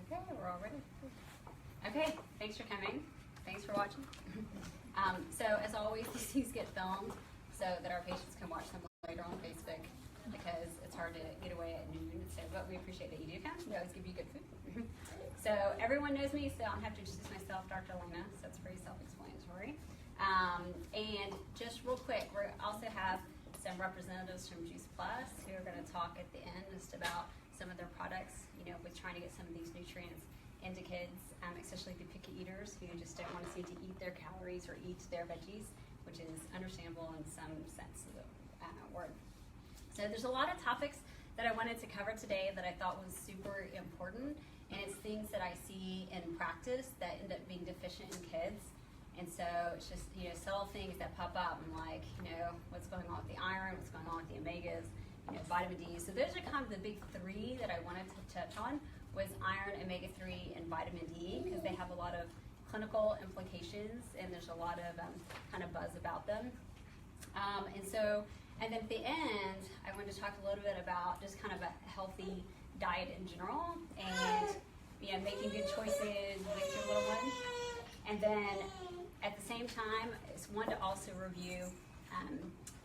Okay, we're all ready. Okay, thanks for coming. Thanks for watching. So as always, these get filmed so that our patients can watch them later on Facebook because it's hard to get away at noon. So, but we appreciate that you do come. We always give you good food. So everyone knows me, so I don't have to introduce myself, Dr. Elena, so it's pretty self-explanatory. And just real quick, we also have some representatives from Juice Plus who are going to talk at the end just about some of their products, with trying to get some of these nutrients into kids, especially the picky eaters who just don't want to seem to eat their calories or eat their veggies, which is understandable in some sense of the word. So there's a lot of topics that I wanted to cover today that I thought was super important, and it's things that I see in practice that end up being deficient in kids. And so it's just, subtle things that pop up and like, what's going on with the iron, what's going on with the omegas, vitamin D. So those are kind of the big three that I wanted to touch on was iron, omega-3, and vitamin D because they have a lot of clinical implications and there's a lot of kind of buzz about them. And then at the end, I wanted to talk a little bit about just kind of a healthy diet in general and making good choices with your little one. And then at the same time, it's one to also review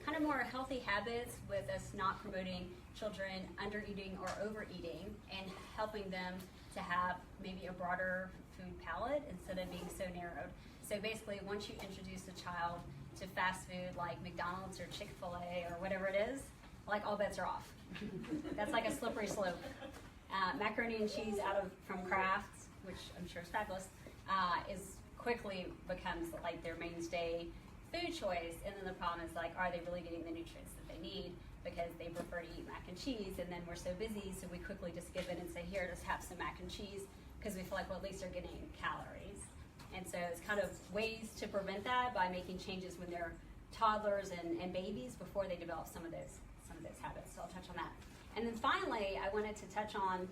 kind of more healthy habits with us not promoting children under eating or overeating and helping them to have maybe a broader food palette instead of being so narrowed. So basically, once you introduce a child to fast food like McDonald's or Chick-fil-A or whatever it is, like all bets are off. That's like a slippery slope. Macaroni and cheese from Kraft, which I'm sure is fabulous, is quickly becomes like their mainstay food choice, and then the problem is like, are they really getting the nutrients that they need because they prefer to eat mac and cheese, and then we're so busy, so we quickly just give in and say, here, just have some mac and cheese, because we feel like, well, at least they're getting calories. And so it's kind of ways to prevent that by making changes when they're toddlers and babies before they develop some of those habits. So I'll touch on that. And then finally, I wanted to touch on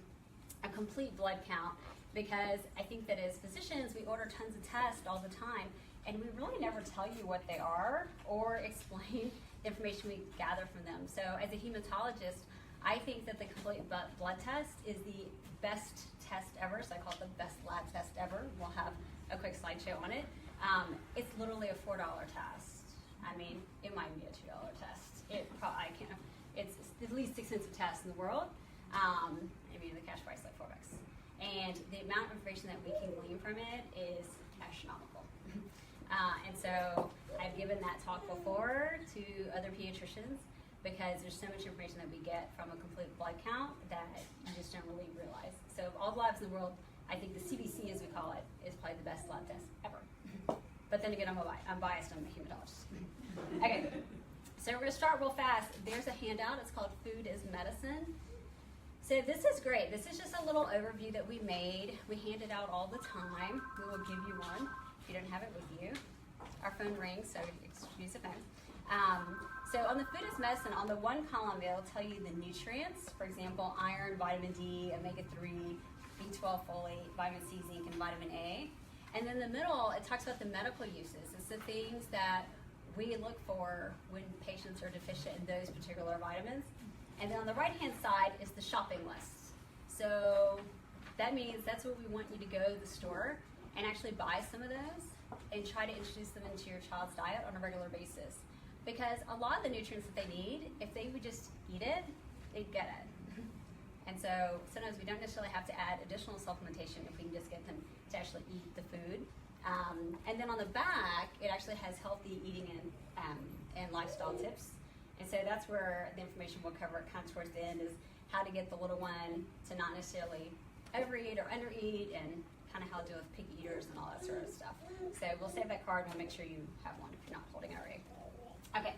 a complete blood count, because I think that as physicians, we order tons of tests all the time, and we really never tell you what they are or explain the information we gather from them. So as a hematologist, I think that the complete blood test is the best test ever, so I call it the best lab test ever. We'll have a quick slideshow on it. It's literally a $4 test. I mean, it might be a $2 test. It's the least expensive test in the world. The cash price is like $4. And the amount of information that we can glean from it is astronomical. And so I've given that talk before to other pediatricians because there's so much information that we get from a complete blood count that you just don't really realize. So of all the labs in the world, I think the CBC, as we call it, is probably the best lab test ever. But then again, I'm biased, I'm a hematologist. Okay, so we're gonna start real fast. There's a handout, it's called Food is Medicine. So this is great. This is just a little overview that we made. We hand it out all the time. We will give you one if you don't have it with you. Our phone rings, so excuse the phone. So on the Food is Medicine, on the one column, it'll tell you the nutrients. For example, iron, vitamin D, omega-3, B12, folate, vitamin C, zinc, and vitamin A. And then in the middle, it talks about the medical uses. It's the things that we look for when patients are deficient in those particular vitamins. And then on the right-hand side is the shopping list. So that means that's where we want you to go to the store and actually buy some of those and try to introduce them into your child's diet on a regular basis. Because a lot of the nutrients that they need, if they would just eat it, they'd get it. And so sometimes we don't necessarily have to add additional supplementation if we can just get them to actually eat the food. And then on the back, it actually has healthy eating and lifestyle tips. And so that's where the information we'll cover kind of towards the end is how to get the little one to not necessarily overeat or undereat and kind of how to deal with picky eaters and all that sort of stuff. So we'll save that card and we'll make sure you have one if you're not holding it already. Okay,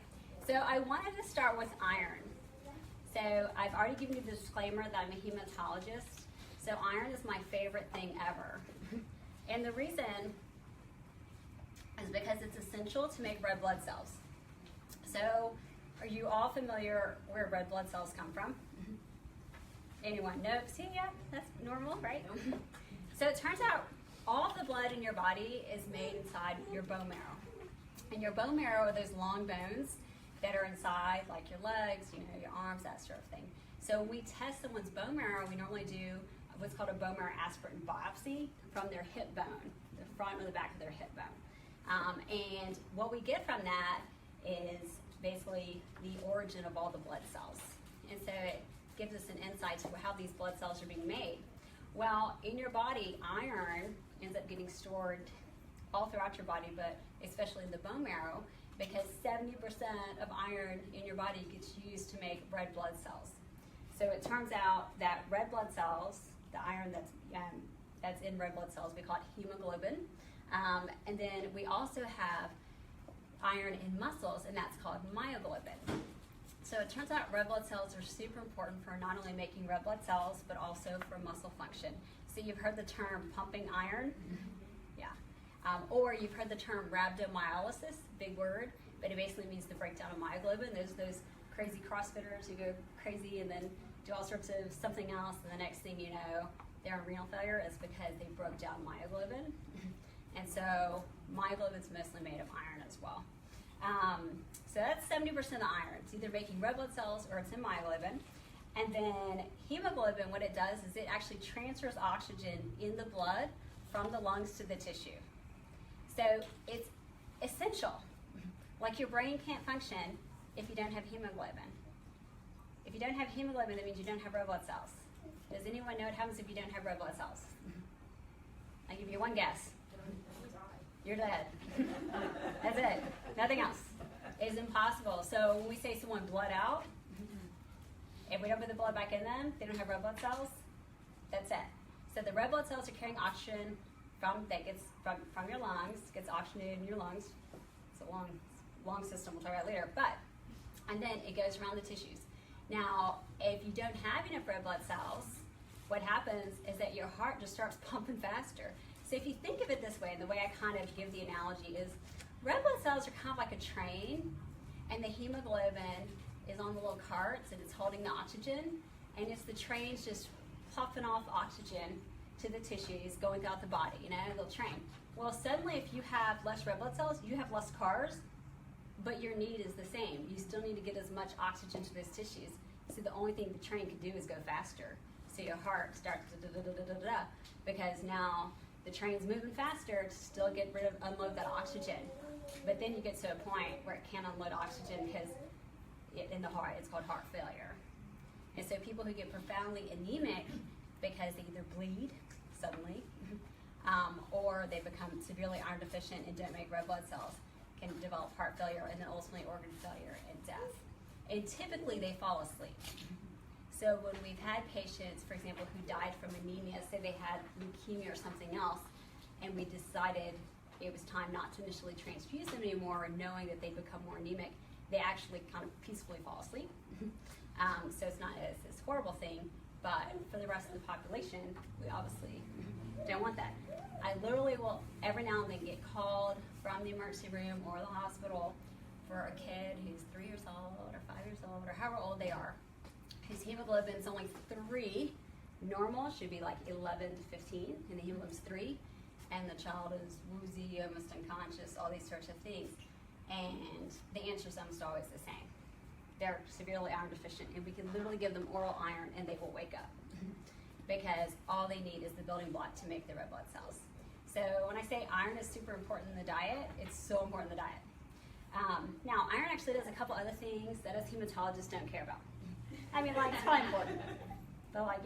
so I wanted to start with iron. So I've already given you the disclaimer that I'm a hematologist. So iron is my favorite thing ever. And the reason is because it's essential to make red blood cells. So are you all familiar where red blood cells come from? Anyone? No? See, yeah, that's normal, right? So it turns out all of the blood in your body is made inside your bone marrow. And your bone marrow are those long bones that are inside, like your legs, your arms, that sort of thing. So when we test someone's bone marrow, we normally do what's called a bone marrow aspirate biopsy from their hip bone, the front or the back of their hip bone. And what we get from that is basically the origin of all the blood cells. And so it gives us an insight to how these blood cells are being made. Well, in your body, iron ends up getting stored all throughout your body, but especially in the bone marrow, because 70% of iron in your body gets used to make red blood cells. So it turns out that red blood cells, the iron that's in red blood cells, we call it hemoglobin. And then we also have iron in muscles, and that's called myoglobin. So it turns out red blood cells are super important for not only making red blood cells, but also for muscle function. So you've heard the term pumping iron? Yeah. Or you've heard the term rhabdomyolysis, big word, but it basically means the breakdown of myoglobin. There's those crazy CrossFitters who go crazy and then do all sorts of something else, and the next thing you know, they're in renal failure. Is because they broke down myoglobin. And so myoglobin's mostly made of iron as well. So that's 70% of iron. It's either making red blood cells or it's in myoglobin. And then hemoglobin, what it does is it actually transfers oxygen in the blood from the lungs to the tissue. So it's essential. Like your brain can't function if you don't have hemoglobin. If you don't have hemoglobin, that means you don't have red blood cells. Does anyone know what happens if you don't have red blood cells? I'll give you one guess. You're dead. That's it. Nothing else. It's impossible. So when we say someone bled out, if we don't put the blood back in them, they don't have red blood cells. That's it. So the red blood cells are carrying oxygen from your lungs, gets oxygenated in your lungs. It's a long system. We'll talk about it later. And then it goes around the tissues. Now, if you don't have enough red blood cells, what happens is that your heart just starts pumping faster. So if you think of it this way, and the way I kind of give the analogy is, red blood cells are kind of like a train, and the hemoglobin is on the little carts, and it's holding the oxygen, and it's the train's just puffing off oxygen to the tissues going throughout the body, the train. Well, suddenly if you have less red blood cells, you have less cars, but your need is the same. You still need to get as much oxygen to those tissues. So the only thing the train can do is go faster. So your heart starts da-da-da-da-da-da, because now the train's moving faster to still unload that oxygen. But then you get to a point where it can't unload oxygen because in the heart, it's called heart failure. And so people who get profoundly anemic because they either bleed suddenly or they become severely iron deficient and don't make red blood cells can develop heart failure and then ultimately organ failure and death. And typically they fall asleep. So when we've had patients, for example, who died from anemia, say they had leukemia or something else, and we decided it was time not to initially transfuse them anymore, knowing that they'd become more anemic, they actually kind of peacefully fall asleep. So it's not this horrible thing, but for the rest of the population, we obviously don't want that. I literally will every now and then get called from the emergency room or the hospital for a kid who's 3 years old or 5 years old or however old they are, whose hemoglobin is only 3. Normal should be like 11 to 15, and the hemoglobin's 3, and the child is woozy, almost unconscious, all these sorts of things. And the answer is almost always the same. They're severely iron deficient, and we can literally give them oral iron and they will wake up because all they need is the building block to make the red blood cells. So when I say iron is super important in the diet, it's so important in the diet. Now, iron actually does a couple other things that us hematologists don't care about. I mean, like, it's probably important, but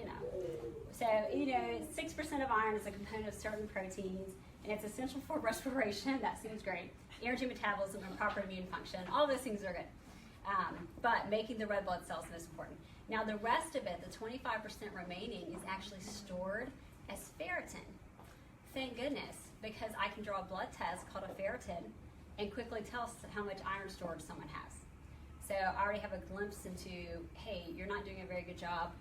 So, 6% of iron is a component of certain proteins, and it's essential for respiration. That seems great. Energy metabolism and proper immune function. All those things are good. But making the red blood cells is most important. Now, the rest of it, the 25% remaining, is actually stored as ferritin. Thank goodness, because I can draw a blood test called a ferritin and quickly tell how much iron storage someone has. So I already have a glimpse into, hey, you're not doing a very good job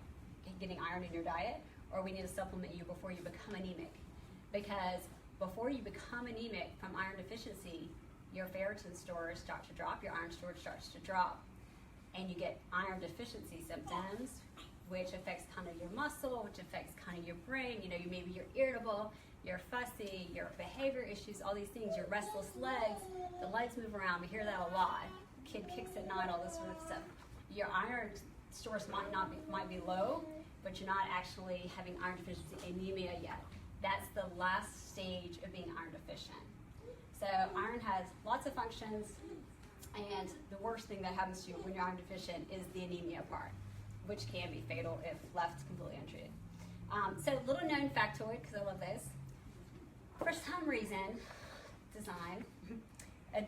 getting iron in your diet, or we need to supplement you before you become anemic. Because before you become anemic from iron deficiency, your ferritin stores start to drop, your iron storage starts to drop, and you get iron deficiency symptoms, which affects kind of your muscle, which affects kind of your brain. Maybe you're irritable, you're fussy, your behavior issues, all these things, your restless legs, the legs move around, we hear that a lot. Kid kicks at night, all this sort of stuff. Your iron stores might be low, but you're not actually having iron deficiency anemia yet. That's the last stage of being iron deficient. So iron has lots of functions, and the worst thing that happens to you when you're iron deficient is the anemia part, which can be fatal if left completely untreated. So little known factoid, because I love this. For some reason, design,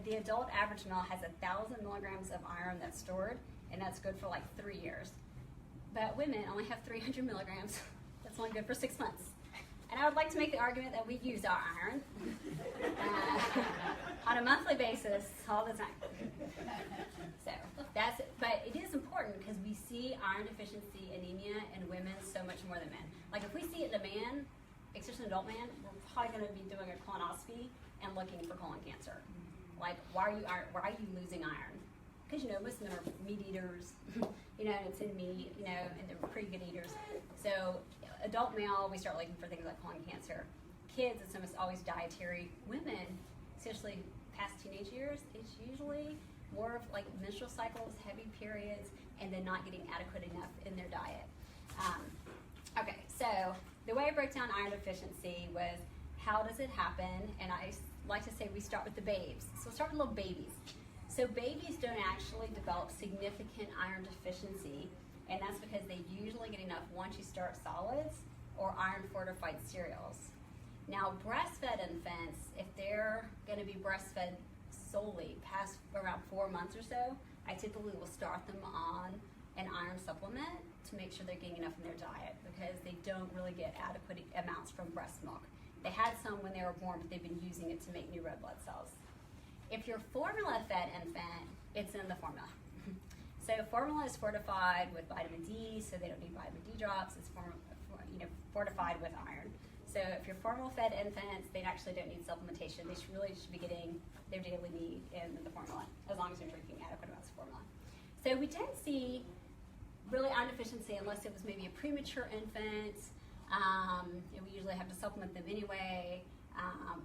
the adult average male has 1,000 milligrams of iron that's stored, and that's good for like 3 years. But women only have 300 milligrams. That's only good for 6 months. And I would like to make the argument that we use our iron on a monthly basis all the time. So that's it. But it is important because we see iron deficiency anemia in women so much more than men. Like if we see it in a man, especially an adult man, we're probably going to be doing a colonoscopy and looking for colon cancer. Like why are you losing iron? Because most men are meat eaters, it's in meat, and they're pretty good eaters. So adult male, we start looking for things like colon cancer. Kids, it's almost always dietary. Women, especially past teenage years, it's usually more of like menstrual cycles, heavy periods, and then not getting adequate enough in their diet. Okay, so the way I broke down iron deficiency was how does it happen? And I like to say we start with the babes. So we'll start with little babies. So babies don't actually develop significant iron deficiency, and that's because they usually get enough once you start solids or iron-fortified cereals. Now, breastfed infants, if they're going to be breastfed solely past around 4 months or so, I typically will start them on an iron supplement to make sure they're getting enough in their diet because they don't really get adequate amounts from breast milk. They had some when they were born, but they've been using it to make new red blood cells. If you're formula-fed infant, it's in the formula. So formula is fortified with vitamin D, so they don't need vitamin D drops. It's fortified with iron. So if you're formula-fed infants, they actually don't need supplementation. They really should be getting their daily need in the formula, as long as they're drinking adequate amounts of formula. So we don't see really iron deficiency unless it was maybe a premature infant, and we usually have to supplement them anyway,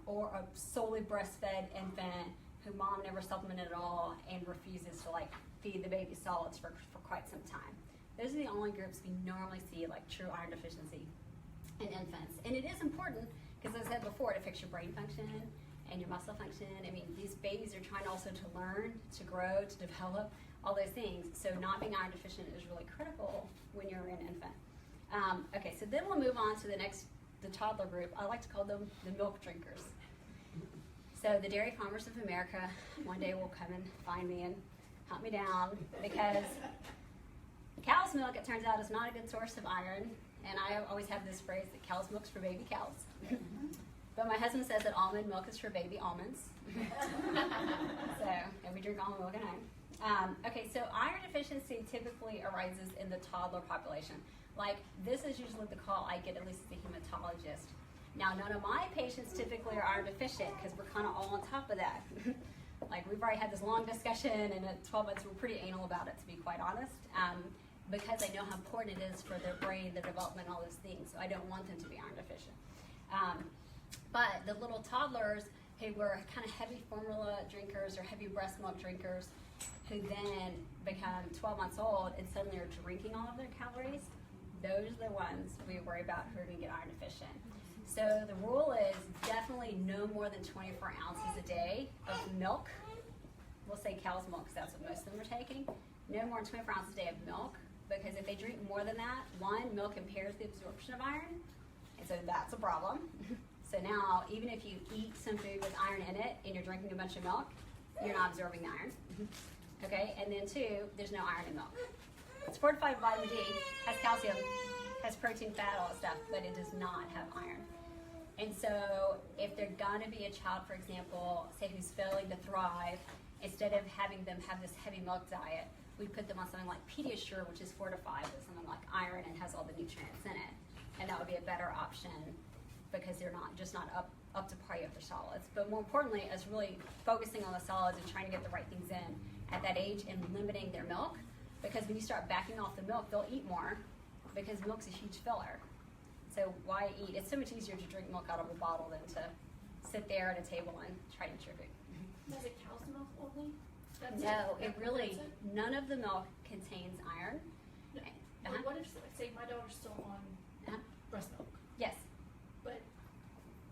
or a solely breastfed infant who mom never supplemented at all and refuses to feed the baby solids for quite some time. Those are the only groups we normally see true iron deficiency in infants. And it is important because, as I said before, it affects your brain function and your muscle function. I mean, these babies are trying also to learn, to grow, to develop, all those things. So not being iron deficient is really critical when you're an infant. Okay, so then we'll move on to the toddler group. I like to call them the milk drinkers. So the Dairy Farmers of America one day will come and find me and hunt me down because cow's milk, it turns out, is not a good source of iron. And I always have this phrase that cow's milk's for baby cows. But my husband says that almond milk is for baby almonds. And we drink almond milk at home. Okay, so iron deficiency typically arises in the toddler population. This is usually the call I get, at least as a hematologist. Now, none of my patients typically are iron deficient because we're kind of all on top of that. We've already had this long discussion, and at 12 months, we're pretty anal about it, to be quite honest, because I know how important it is for their brain, their development, all those things. So I don't want them to be iron deficient. But the little toddlers who were kind of heavy formula drinkers or heavy breast milk drinkers who then become 12 months old and suddenly are drinking all of their calories, those are the ones we worry about who are going to get iron deficient. So the rule is definitely no more than 24 ounces a day of milk. We'll say cow's milk because that's what most of them are taking. No more than 24 ounces a day of milk, because if they drink more than that, one, milk impairs the absorption of iron, and so that's a problem. So now, even if you eat some food with iron in it and you're drinking a bunch of milk, you're not absorbing the iron. Okay, and then two, there's no iron in milk. It's fortified with vitamin D, has calcium, has protein, fat, all that stuff, but it does not have iron. And so if they're gonna be a child, for example, say who's failing to thrive, instead of having them have this heavy milk diet, we put them on something like Pediasure, which is fortified with something like iron and has all the nutrients in it. And that would be a better option because they're not up to par with their solids. But more importantly, is really focusing on the solids and trying to get the right things in at that age and limiting their milk. Because when you start backing off the milk, they'll eat more because milk's a huge filler. So why eat? It's so much easier to drink milk out of a bottle than to sit there at a table and try to eat your food. Is it cow's milk only? No, none of the milk contains iron. Uh-huh. What if, say, my daughter's still on breast milk, Yes. but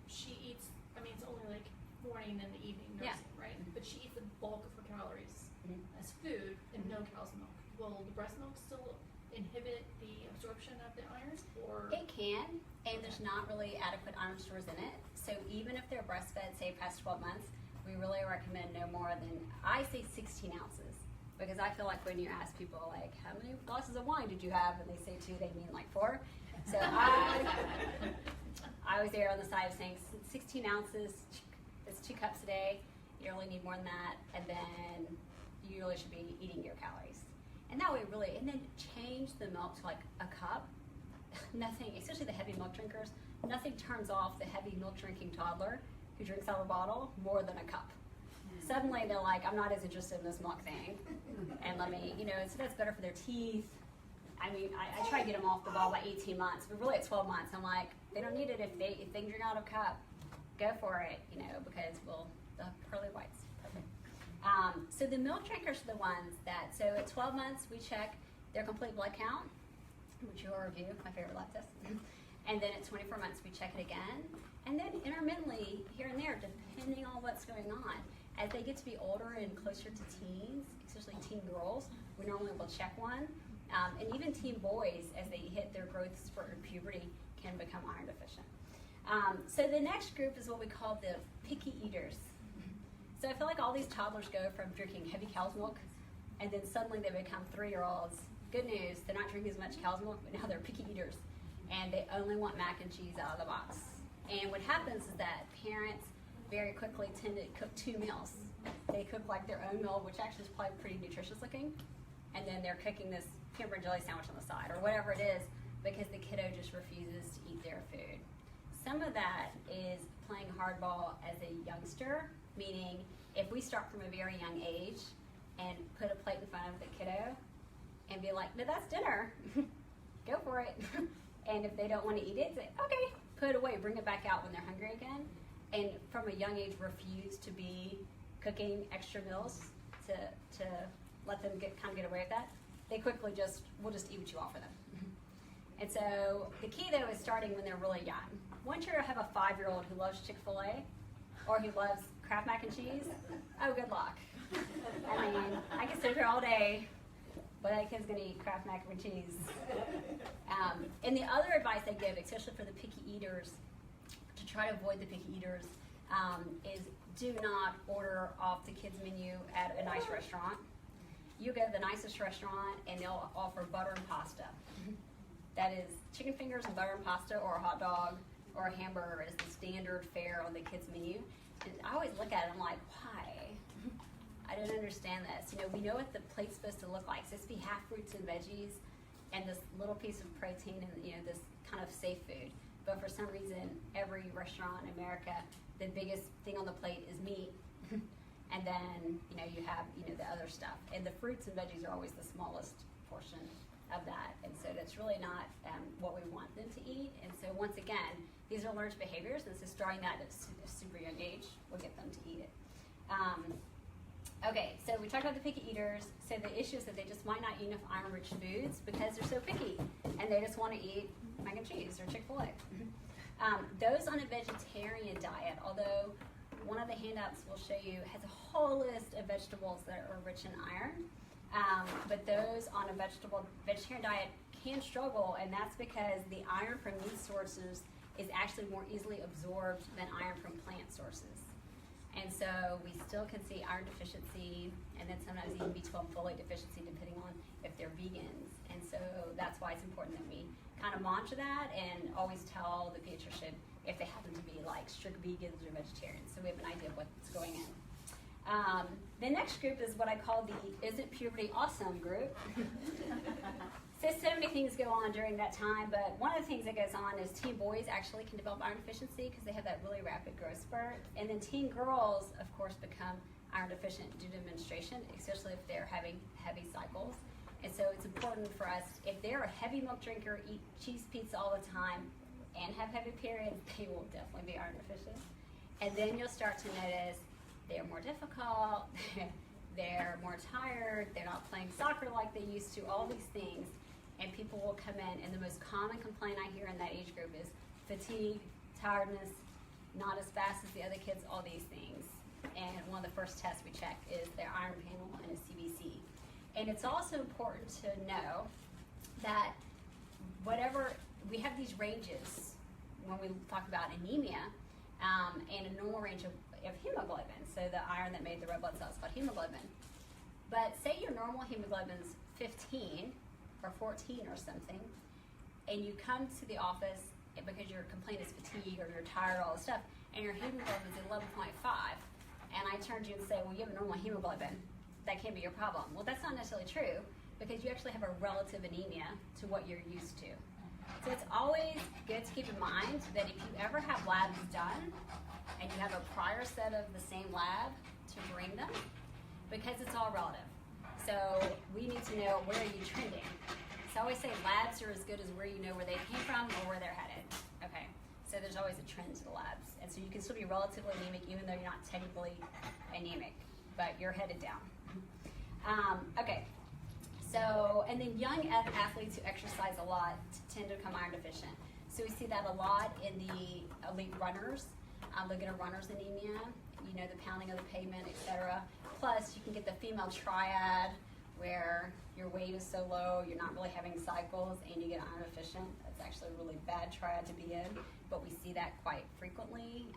she eats, I mean, it's only like morning and the evening nursing, right? But she eats the bulk of her calories as food and no cow's milk. Will the breast milk still inhibit the absorption of the iron, or? It can, and there's not really adequate iron stores in it. So even if they're breastfed, say past 12 months, we really recommend no more than, I say 16 ounces. Because I feel like when you ask people, like, how many glasses of wine did you have? And they say 2, they mean like 4. So I was there on the side of saying 16 ounces, it's 2 cups a day. You really need more than that. And then you really should be eating your calories. And that way really, and then change the milk to like a cup. Nothing, especially the heavy milk drinkers, nothing turns off the heavy milk drinking toddler who drinks out of a bottle more than a cup. Suddenly they're like, I'm not as interested in this milk thing. And let me, so that's better for their teeth. I mean, I try to get them off the ball by 18 months, but really at 12 months, I'm like, they don't need it if they can drink out of a cup, go for it, because the pearly whites, perfect. So the milk drinkers are the ones that, so at 12 months, we check their complete blood count, which you'll review, my favorite lab test. And then at 24 months, we check it again. And then intermittently, here and there, depending on what's going on. As they get to be older and closer to teens, especially teen girls, we normally will check one. And even teen boys, as they hit their growth spurt of puberty, can become iron deficient. So the next group is what we call the picky eaters. So I feel like all these toddlers go from drinking heavy cow's milk, and then suddenly they become 3-year-olds. Good news, they're not drinking as much cow's milk, but now they're picky eaters. And they only want mac and cheese out of the box. And what happens is that parents very quickly tend to cook 2 meals. They cook like their own meal, which actually is probably pretty nutritious looking, and then they're cooking this peanut butter and jelly sandwich on the side, or whatever it is, because the kiddo just refuses to eat their food. Some of that is playing hardball as a youngster, meaning if we start from a very young age and put a plate in front of the kiddo and be like, no, that's dinner, go for it. And if they don't want to eat it, say, okay, put it away, bring it back out when they're hungry again. And from a young age, refuse to be cooking extra meals to let them get away with that. They quickly will just eat what you offer them. And so the key though is starting when they're really young. Once you have a 5-year-old who loves Chick-fil-A or who loves Kraft mac and cheese, oh, good luck. I mean, I can sit here all day, but that kid's gonna eat Kraft mac and cheese. And the other advice I give, especially for the picky eaters, to try to avoid the picky eaters, is do not order off the kids' menu at a nice restaurant. You go to the nicest restaurant and they'll offer butter and pasta. That is chicken fingers and butter and pasta, or a hot dog or a hamburger is the standard fare on the kids' menu. And I always look at it and I'm like, why? I don't understand this. We know what the plate's supposed to look like. It's supposed to be half fruits and veggies and this little piece of protein and this kind of safe food. But for some reason, every restaurant in America, the biggest thing on the plate is meat. And then, you have, the other stuff. And the fruits and veggies are always the smallest portion of that. And so that's really not what we want them to eat. And so once again, these are learned behaviors. And so starting that at a super young age will get them to eat it. Okay, so we talked about the picky eaters. So the issue is that they just might not eat enough iron-rich foods because they're so picky. And they just want to eat mac and cheese or Chick-fil-A. Those on a vegetarian diet, although one of the handouts we'll show you has a whole list of vegetables that are rich in iron, but those on a vegetarian diet can struggle, and that's because the iron from meat sources is actually more easily absorbed than iron from plant sources. And so we still can see iron deficiency, and then sometimes even B12 folate deficiency depending on if they're vegans. And so that's why it's important that we kind of monitor that and always tell the pediatrician if they happen to be like strict vegans or vegetarians, so we have an idea of what's going in. The next group is what I call the Isn't Puberty Awesome group. So many things go on during that time, but one of the things that goes on is teen boys actually can develop iron deficiency because they have that really rapid growth spurt. And then teen girls, of course, become iron deficient due to menstruation, especially if they're having heavy cycles. And so it's important for us, if they're a heavy milk drinker, eat cheese pizza all the time, and have heavy periods, they will definitely be iron deficient. And then you'll start to notice they're more difficult, they're more tired, they're not playing soccer like they used to, all these things. and people will come in, and the most common complaint I hear in that age group is fatigue, tiredness, not as fast as the other kids, all these things. And one of the first tests we check is their iron panel and a CBC. And it's also important to know that whatever, we have these ranges when we talk about anemia, and a normal range of hemoglobin, so the iron that made the red blood cells called hemoglobin. But say your normal hemoglobin's 15 or 14 or something, and you come to the office because your complaint is fatigue or you're tired, all this stuff, and your hemoglobin is 11.5, and I turn to you and say, well, you have a normal hemoglobin, that can't be your problem. Well, that's not necessarily true, because you actually have a relative anemia to what you're used to. So it's always good to keep in mind that if you ever have labs done, and you have a prior set of the same lab, to bring them, because it's all relative. So we need to know, where are you trending? So I always say labs are as good as where you know where they came from or where they're headed. Okay, so there's always a trend to the labs. And so you can still be relatively anemic even though you're not technically anemic, but you're headed down. Okay, so, and then young athletes who exercise a lot tend to become iron deficient. So we see that a lot in the elite runners. They'll get a runner's anemia, you know, the pounding of the pavement, etc. Plus, you can get the female triad, where your weight is so low, you're not really having cycles, and you get iron deficient. That's actually a really bad triad to be in, but we see that quite frequently.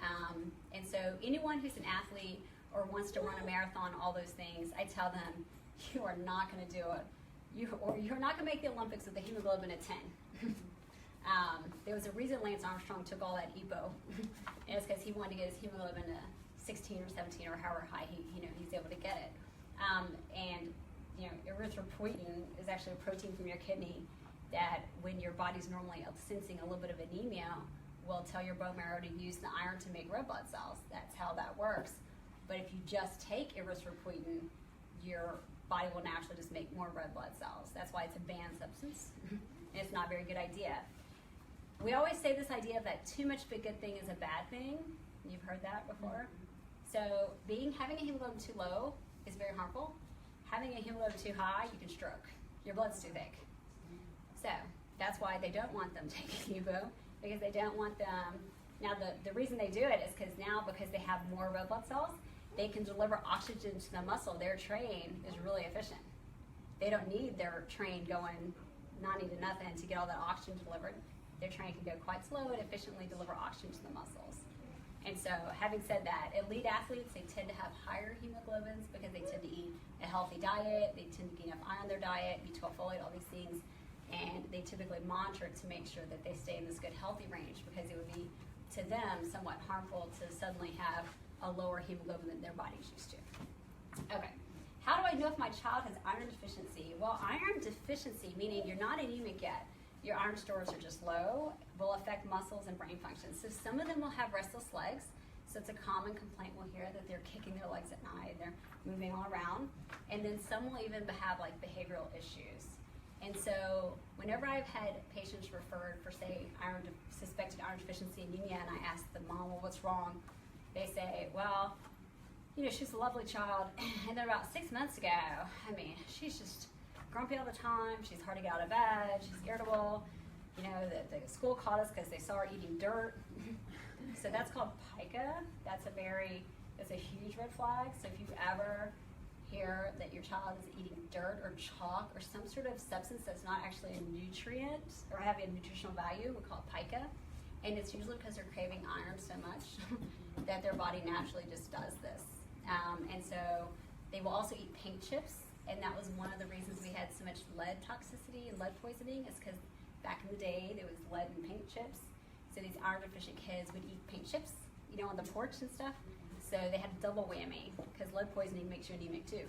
And so anyone who's an athlete or wants to run a marathon, all those things, I tell them, you are not going to do it. You're not going to make the Olympics with a hemoglobin at 10. There was a reason Lance Armstrong took all that EPO, and it's because he wanted to get his hemoglobin to 16 or 17 or however high he's able to get it. And erythropoietin is actually a protein from your kidney that, when your body's normally sensing a little bit of anemia, will tell your bone marrow to use the iron to make red blood cells. That's how that works. But if you just take erythropoietin, your body will naturally just make more red blood cells. That's why it's a banned substance, and it's not a very good idea. We always say this idea that too much of a good thing is a bad thing. You've heard that before. So having a hemoglobin too low is very harmful. Having a hemoglobin too high, you can stroke. Your blood's too thick. So that's why they don't want them taking EPO, because they don't want them. Now the reason they do it is because they have more red blood cells, they can deliver oxygen to the muscle. Their train is really efficient. They don't need their train going 90 to nothing to get all that oxygen delivered. Their train can go quite slow and efficiently deliver oxygen to the muscles. And so, having said that, elite athletes, they tend to have higher hemoglobins because they tend to eat a healthy diet, they tend to get enough iron in their diet, B12 folate, all these things, and they typically monitor to make sure that they stay in this good healthy range, because it would be, to them, somewhat harmful to suddenly have a lower hemoglobin than their body's used to. Okay, how do I know if my child has iron deficiency? Well, iron deficiency, meaning you're not anemic yet, your iron stores are just low, will affect muscles and brain function. So some of them will have restless legs. So it's a common complaint we'll hear that they're kicking their legs at night, they're moving all around. And then some will even have like behavioral issues. And so whenever I've had patients referred for, say, suspected iron deficiency anemia, and I ask the mom, well, what's wrong? They say, well, she's a lovely child, and then about 6 months ago, she's just grumpy all the time, she's hard to get out of bed, she's irritable. The school caught us because they saw her eating dirt. So that's called pica. That's a huge red flag. So if you ever hear that your child is eating dirt or chalk or some sort of substance that's not actually a nutrient or having a nutritional value, we call it pica. And it's usually because they're craving iron so much that their body naturally just does this. And so they will also eat paint chips. And that was one of the reasons we had so much lead toxicity and lead poisoning, is because back in the day there was lead in paint chips. So these iron deficient kids would eat paint chips, on the porch and stuff. So they had a double whammy, because lead poisoning makes you anemic too.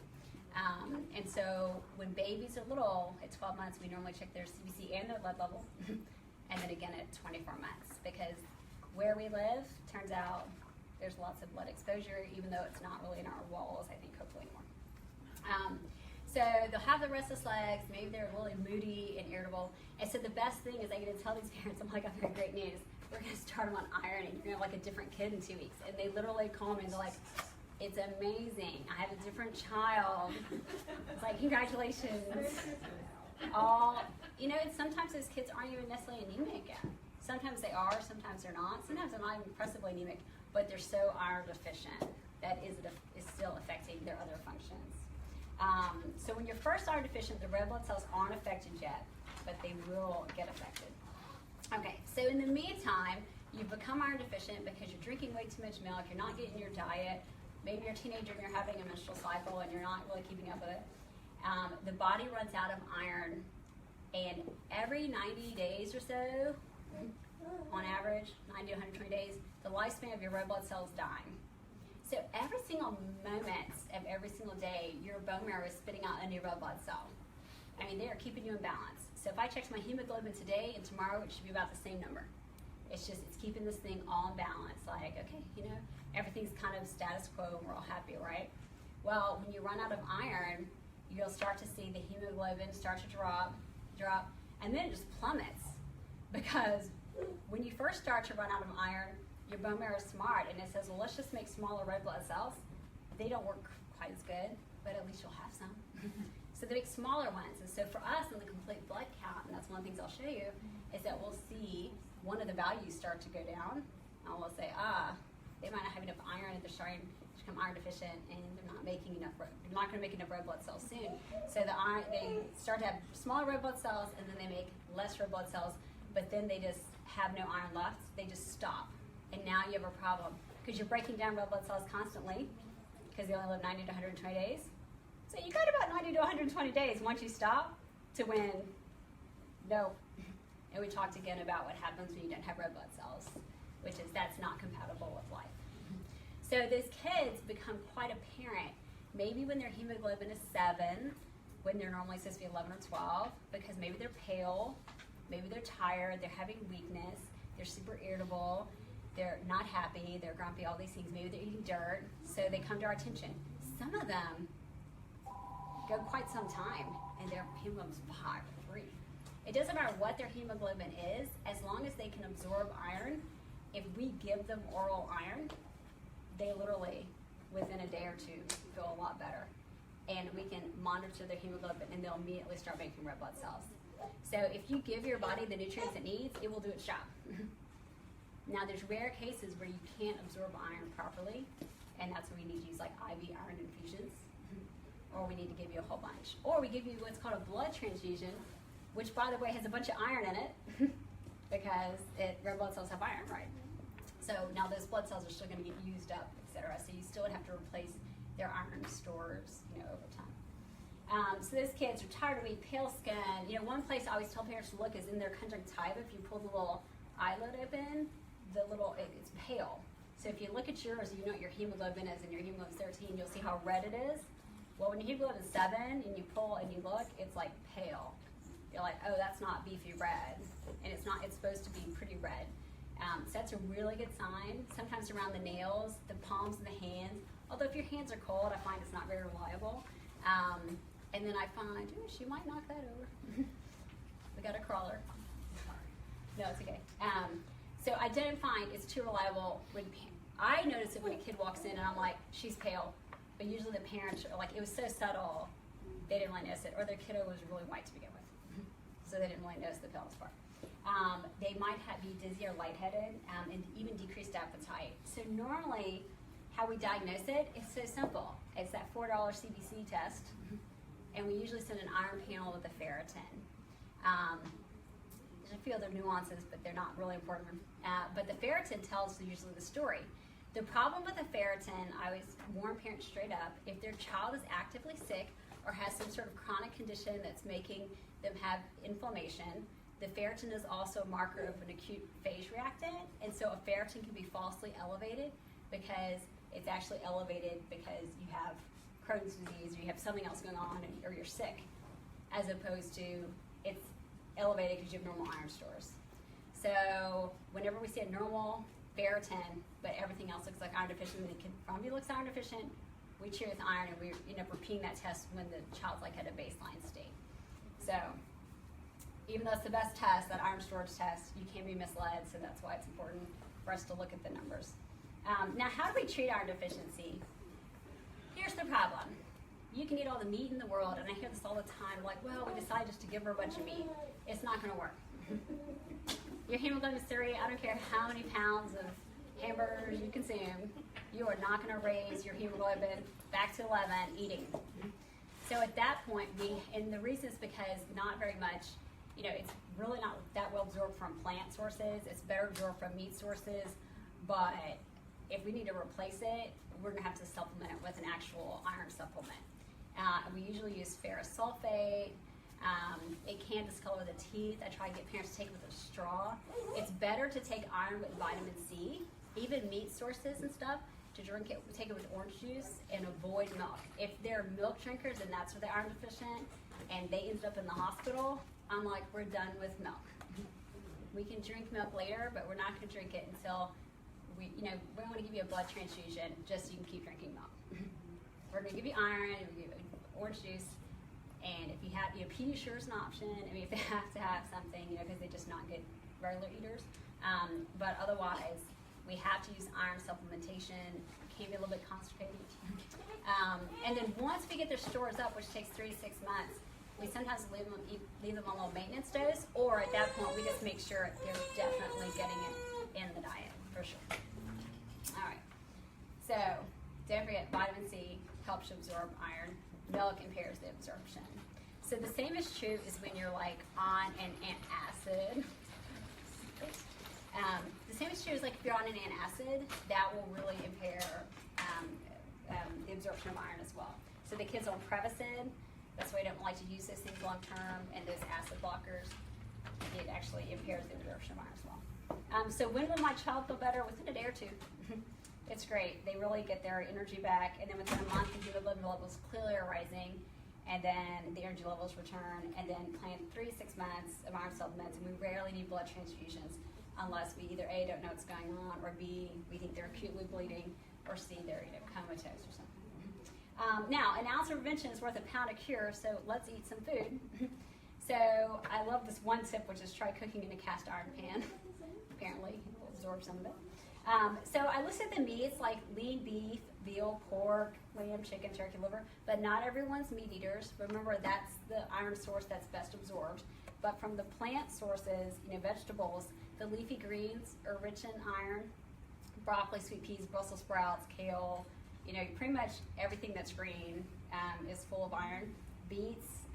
And so when babies are little, at 12 months, we normally check their CBC and their lead level, and then again at 24 months, because where we live, turns out there's lots of lead exposure, even though it's not really in our walls, I think, hopefully more. So they'll have the restless legs, maybe they're really moody and irritable. And so the best thing is I get to tell these parents, I'm like, I've got great news. We're going to start them on iron, and you're going to have like a different kid in 2 weeks. And they literally call me and they're like, it's amazing. I have a different child. It's like, congratulations. all, you know, and sometimes those kids aren't even necessarily anemic yet. Sometimes they are, sometimes they're not. Sometimes they're not even impressively anemic, but they're so iron deficient that is still affecting their other functions. So when you're first iron deficient, the red blood cells aren't affected yet, but they will get affected. Okay, so in the meantime, you've become iron deficient because you're drinking way too much milk, you're not getting your diet, maybe you're a teenager and you're having a menstrual cycle and you're not really keeping up with it. The body runs out of iron, and every 90 days or so, on average, 90 to 120 days, the lifespan of your red blood cells dying. So every single moment of every single day, your bone marrow is spitting out a new red blood cell. I mean, they are keeping you in balance. So if I checked my hemoglobin today and tomorrow, it should be about the same number. It's keeping this thing all in balance. Like, okay, you know, everything's kind of status quo and we're all happy, right? Well, when you run out of iron, you'll start to see the hemoglobin start to drop, and then it just plummets. Because when you first start to run out of iron, your bone marrow is smart, and it says, well, let's just make smaller red blood cells. They don't work quite as good, but at least you'll have some. So they make smaller ones. And so for us in the complete blood count, and that's one of the things I'll show you, is that we'll see one of the values start to go down, and we'll say, they might not have enough iron, and they're starting to become iron deficient, and they're not making enough. They're not going to make enough red blood cells soon. So they start to have smaller red blood cells, and then they make less red blood cells, but then they just have no iron left. They just stop, and now you have a problem because you're breaking down red blood cells constantly because they only live 90 to 120 days. So you got about 90 to 120 days once you stop to when no. And we talked again about what happens when you don't have red blood cells, which is that's not compatible with life. So those kids become quite apparent maybe when their hemoglobin is 7, when they're normally supposed to be 11 or 12, because maybe they're pale, maybe they're tired, they're having weakness, they're super irritable, they're not happy, they're grumpy, all these things. Maybe they're eating dirt, so they come to our attention. Some of them go quite some time, and their hemoglobin's 5 or 3. It doesn't matter what their hemoglobin is, as long as they can absorb iron. If we give them oral iron, they literally, within a day or two, feel a lot better. And we can monitor their hemoglobin, and they'll immediately start making red blood cells. So if you give your body the nutrients it needs, it will do its job. Now, there's rare cases where you can't absorb iron properly, and that's when we need to use like IV iron infusions, or we need to give you a whole bunch. Or we give you what's called a blood transfusion, which, by the way, has a bunch of iron in it, because red blood cells have iron, right? So now those blood cells are still going to get used up, et cetera. So you still would have to replace their iron stores, over time. So those kids are tired of being pale skin. One place I always tell parents to look is in their conjunctiva. If you pull the little eyelid open, it's pale. So if you look at yours, you know what your hemoglobin is, and your hemoglobin is 13, you'll see how red it is. Well, when your hemoglobin is 7 and you pull and you look, it's like pale. You're like, oh, that's not beefy red, and it's not. It's supposed to be pretty red. So that's a really good sign. Sometimes around the nails, the palms of the hands. Although if your hands are cold, I find it's not very reliable. And then I find, she might knock that over. We got a crawler. No, it's okay. So I didn't find it's too reliable. I notice it when a kid walks in and I'm like, she's pale. But usually the parents are like, it was so subtle, they didn't really notice it. Or their kiddo was really white to begin with. So they didn't really notice the paleness part. They might be dizzy or lightheaded, and even decreased appetite. So normally, how we diagnose it is so simple. It's that $4 CBC test, and we usually send an iron panel with a ferritin. There's a few other nuances, but they're not really important. But the ferritin tells usually the story. The problem with the ferritin, I always warn parents straight up, if their child is actively sick or has some sort of chronic condition that's making them have inflammation, the ferritin is also a marker of an acute phage reactant, and so a ferritin can be falsely elevated because it's actually elevated because you have Crohn's disease or you have something else going on or you're sick, as opposed to it's elevated because you have normal iron stores. So whenever we see a normal ferritin, but everything else looks like iron deficient, and the kid probably looks iron deficient, we treat with iron, and we end up repeating that test when the child's like at a baseline state. So even though it's the best test, that iron storage test, you can be misled, so that's why it's important for us to look at the numbers. Now, how do we treat iron deficiency? Here's the problem. you can eat all the meat in the world, and I hear this all the time, like, well, we decided just to give her a bunch of meat. It's not going to work. Your hemoglobin is 30, I don't care how many pounds of hamburgers you consume, you are not going to raise your hemoglobin back to 11 eating. So at that point, and the reason is because not very much, it's really not that well absorbed from plant sources. It's better absorbed from meat sources, but if we need to replace it, we're going to have to supplement it with an actual iron supplement. We usually use ferrous sulfate. It can discolor the teeth. I try to get parents to take it with a straw. It's better to take iron with vitamin C, even meat sources and stuff, to take it with orange juice and avoid milk. If they're milk drinkers and that's where they iron deficient and they ended up in the hospital, I'm like, we're done with milk. We can drink milk later, but we're not going to drink it until we want to give you a blood transfusion just so you can keep drinking milk. We're going to give you iron, and we'll give you orange juice, and if you have, Pediasure is an option. I mean, if they have to have something, because they're just not good regular eaters. But otherwise, we have to use iron supplementation. It can be a little bit constipated. And then once we get their stores up, which takes 3 to 6 months, we sometimes leave them on a little maintenance dose, or at that point, we just make sure they're definitely getting it in the diet, for sure. All right. So, don't forget, vitamin C helps you absorb iron. Milk impairs the absorption. So the same is true as when you're like on an antacid. The same is true as like if you're on an antacid, that will really impair the absorption of iron as well. So the kids on Prevacid, that's why I don't like to use those things long term, and those acid blockers, it actually impairs the absorption of iron as well. So when will my child feel better? Within a day or two. It's great. They really get their energy back, and then within a month, the hemoglobin levels clearly are rising, and then the energy levels return, and then plan 3 to 6 months of iron supplements, and we rarely need blood transfusions unless we either A, don't know what's going on, or B, we think they're acutely bleeding, or C, they're comatose or something. Now, an ounce of prevention is worth a pound of cure, so let's eat some food. So I love this one tip, which is try cooking in a cast iron pan. Apparently, it will absorb some of it. So I listed the meats like lean beef, veal, pork, lamb, chicken, turkey liver, but not everyone's meat eaters. Remember, that's the iron source that's best absorbed. But from the plant sources, vegetables, the leafy greens are rich in iron. Broccoli, sweet peas, Brussels sprouts, kale, pretty much everything that's green is full of iron. Beets,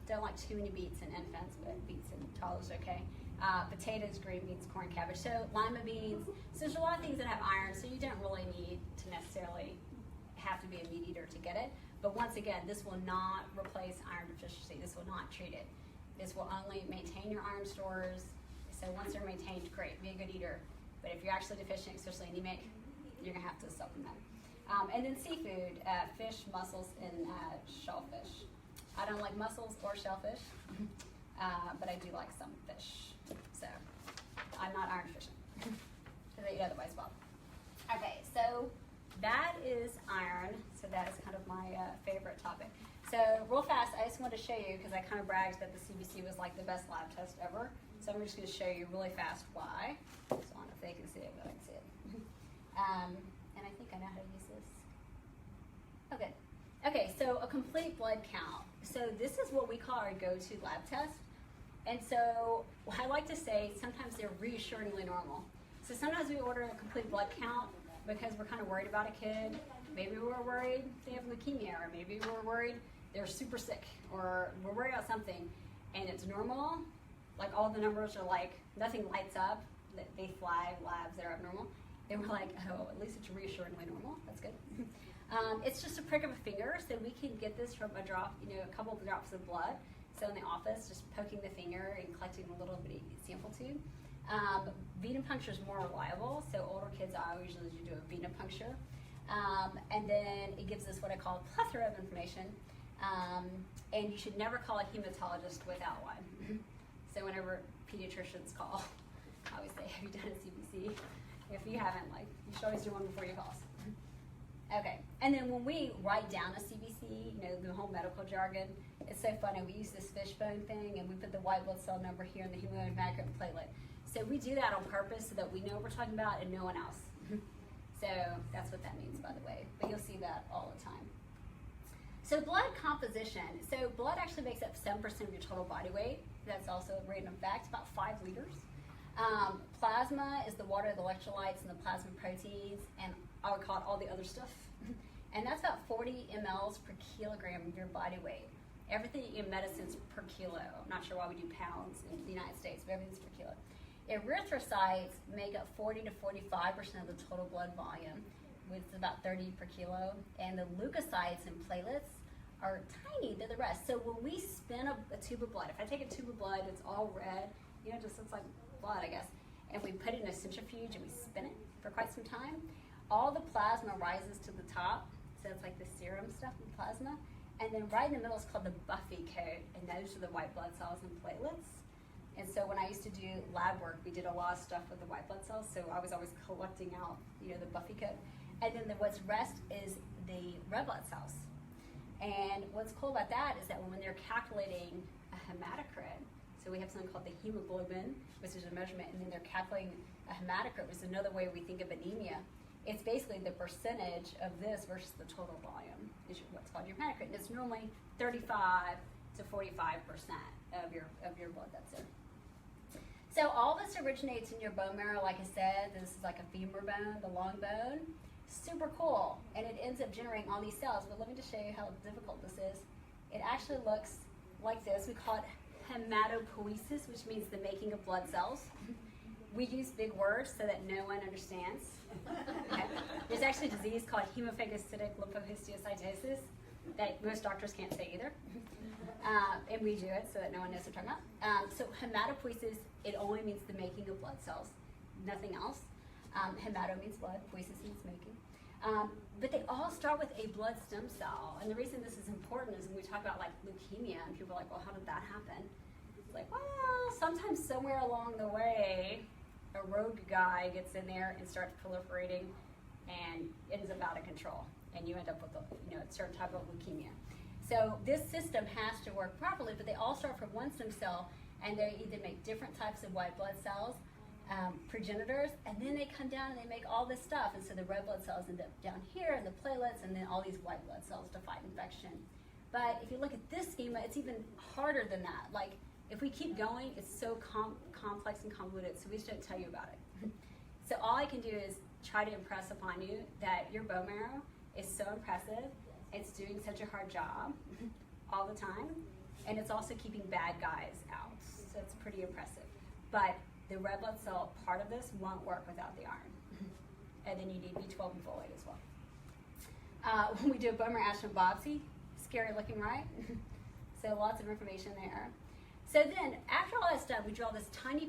don't like too many beets in infants, but beets in toddlers okay. Potatoes, green beans, corn, cabbage, so lima beans. So there's a lot of things that have iron, so you don't really need to necessarily have to be a meat eater to get it. But once again, this will not replace iron deficiency. This will not treat it. This will only maintain your iron stores. So once they're maintained, great, be a good eater. But if you're actually deficient, especially anemic, you're gonna have to supplement. And then seafood, fish, mussels, and shellfish. I don't like mussels or shellfish, but I do like some fish. So I'm not iron deficient because I eat otherwise well. Okay, so that is iron. So that is kind of my favorite topic. So real fast, I just wanted to show you because I kind of bragged that the CBC was like the best lab test ever. So I'm just going to show you really fast why. So I don't know if they can see it, but I can see it. And I think I know how to use this. Okay. Okay, so a complete blood count. So this is what we call our go-to lab test. And so I like to say sometimes they're reassuringly normal. So sometimes we order a complete blood count because we're kind of worried about a kid. Maybe we're worried they have leukemia, or maybe we're worried they're super sick, or we're worried about something, and it's normal. Like all the numbers are like, nothing lights up, they flag labs that are abnormal. And we're like, oh, at least it's reassuringly normal, that's good. It's just a prick of a finger, so we can get this from a drop, a couple of drops of blood. So in the office, just poking the finger and collecting a little bitty sample tube. Venipuncture is more reliable, so older kids, I usually do a venipuncture. And then it gives us what I call a plethora of information. And you should never call a hematologist without one. So whenever pediatricians call, I always say, have you done a CBC? If you haven't, you should always do one before you call us. Okay, and then when we write down a CBC, the whole medical jargon, it's so funny. We use this fishbone thing, and we put the white blood cell number here and the hemoglobin platelet. So we do that on purpose so that we know what we're talking about and no one else. So that's what that means, by the way. But you'll see that all the time. So blood composition. So blood actually makes up 7% of your total body weight. That's also a random fact, about 5 liters. Plasma is the water, the electrolytes, and the plasma proteins, and I would call it all the other stuff. And that's about 40 mLs per kilogram of your body weight. Everything in medicine is per kilo. I'm not sure why we do pounds in the United States, but everything's per kilo. Erythrocytes make up 40 to 45% of the total blood volume, which is about 30 per kilo. And the leukocytes and platelets are tiny, they're the rest. So when we spin a tube of blood, if I take a tube of blood, it's all red, it just looks like blood, I guess, and we put it in a centrifuge and we spin it for quite some time, all the plasma rises to the top, so it's like the serum stuff in plasma, and then right in the middle is called the Buffy coat, and those are the white blood cells and platelets. And so when I used to do lab work, we did a lot of stuff with the white blood cells, so I was always collecting out, the Buffy coat. And then what's rest is the red blood cells. And what's cool about that is that when they're calculating a hematocrit, so we have something called the hemoglobin, which is a measurement, and then they're calculating a hematocrit, which is another way we think of anemia. It's basically the percentage of this versus the total volume is what's called your hematocrit. And it's normally 35 to 45% of your blood that's in. So all this originates in your bone marrow, like I said. This is like a femur bone, the long bone. Super cool. And it ends up generating all these cells. But let me just show you how difficult this is. It actually looks like this. We call it hematopoiesis, which means the making of blood cells. We use big words so that no one understands. Okay. There's actually a disease called hemophagocytic lymphohistiocytosis that most doctors can't say either. And we do it so that no one knows what we're talking about. So hematopoiesis, it only means the making of blood cells, nothing else. Hemato means blood, poiesis means making. But they all start with a blood stem cell. And the reason this is important is when we talk about like leukemia, and people are like, well, how did that happen? It's like, well, sometimes somewhere along the way, a rogue guy gets in there and starts proliferating and ends up out of control. And you end up with a certain type of leukemia. So this system has to work properly, but they all start from one stem cell, and they either make different types of white blood cells, progenitors, and then they come down and they make all this stuff. And so the red blood cells end up down here, and the platelets, and then all these white blood cells to fight infection. But if you look at this schema, it's even harder than that. Like, if we keep going, it's so complex and convoluted, so we just don't tell you about it. So all I can do is try to impress upon you that your bone marrow is so impressive. It's doing such a hard job all the time, and it's also keeping bad guys out. So it's pretty impressive. But the red blood cell part of this won't work without the iron. And then you need B12 and folate as well. When we do a bone marrow action biopsy, scary looking, right? So lots of information there. So then, after all that's done, we draw this tiny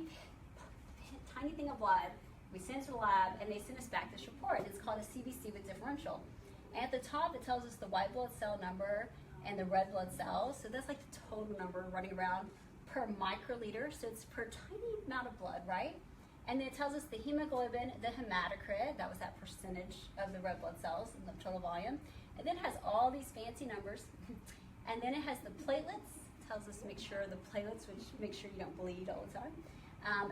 thing of blood, we send it to the lab, and they send us back this report. It's called a CBC with differential. And at the top, it tells us the white blood cell number and the red blood cells. So that's like the total number running around per microliter. So it's per tiny amount of blood, right? And then it tells us the hemoglobin, the hematocrit, that was that percentage of the red blood cells in the total volume. And then it has all these fancy numbers. And then it has the platelets. Tells us to make sure the platelets, which make sure you don't bleed all the time.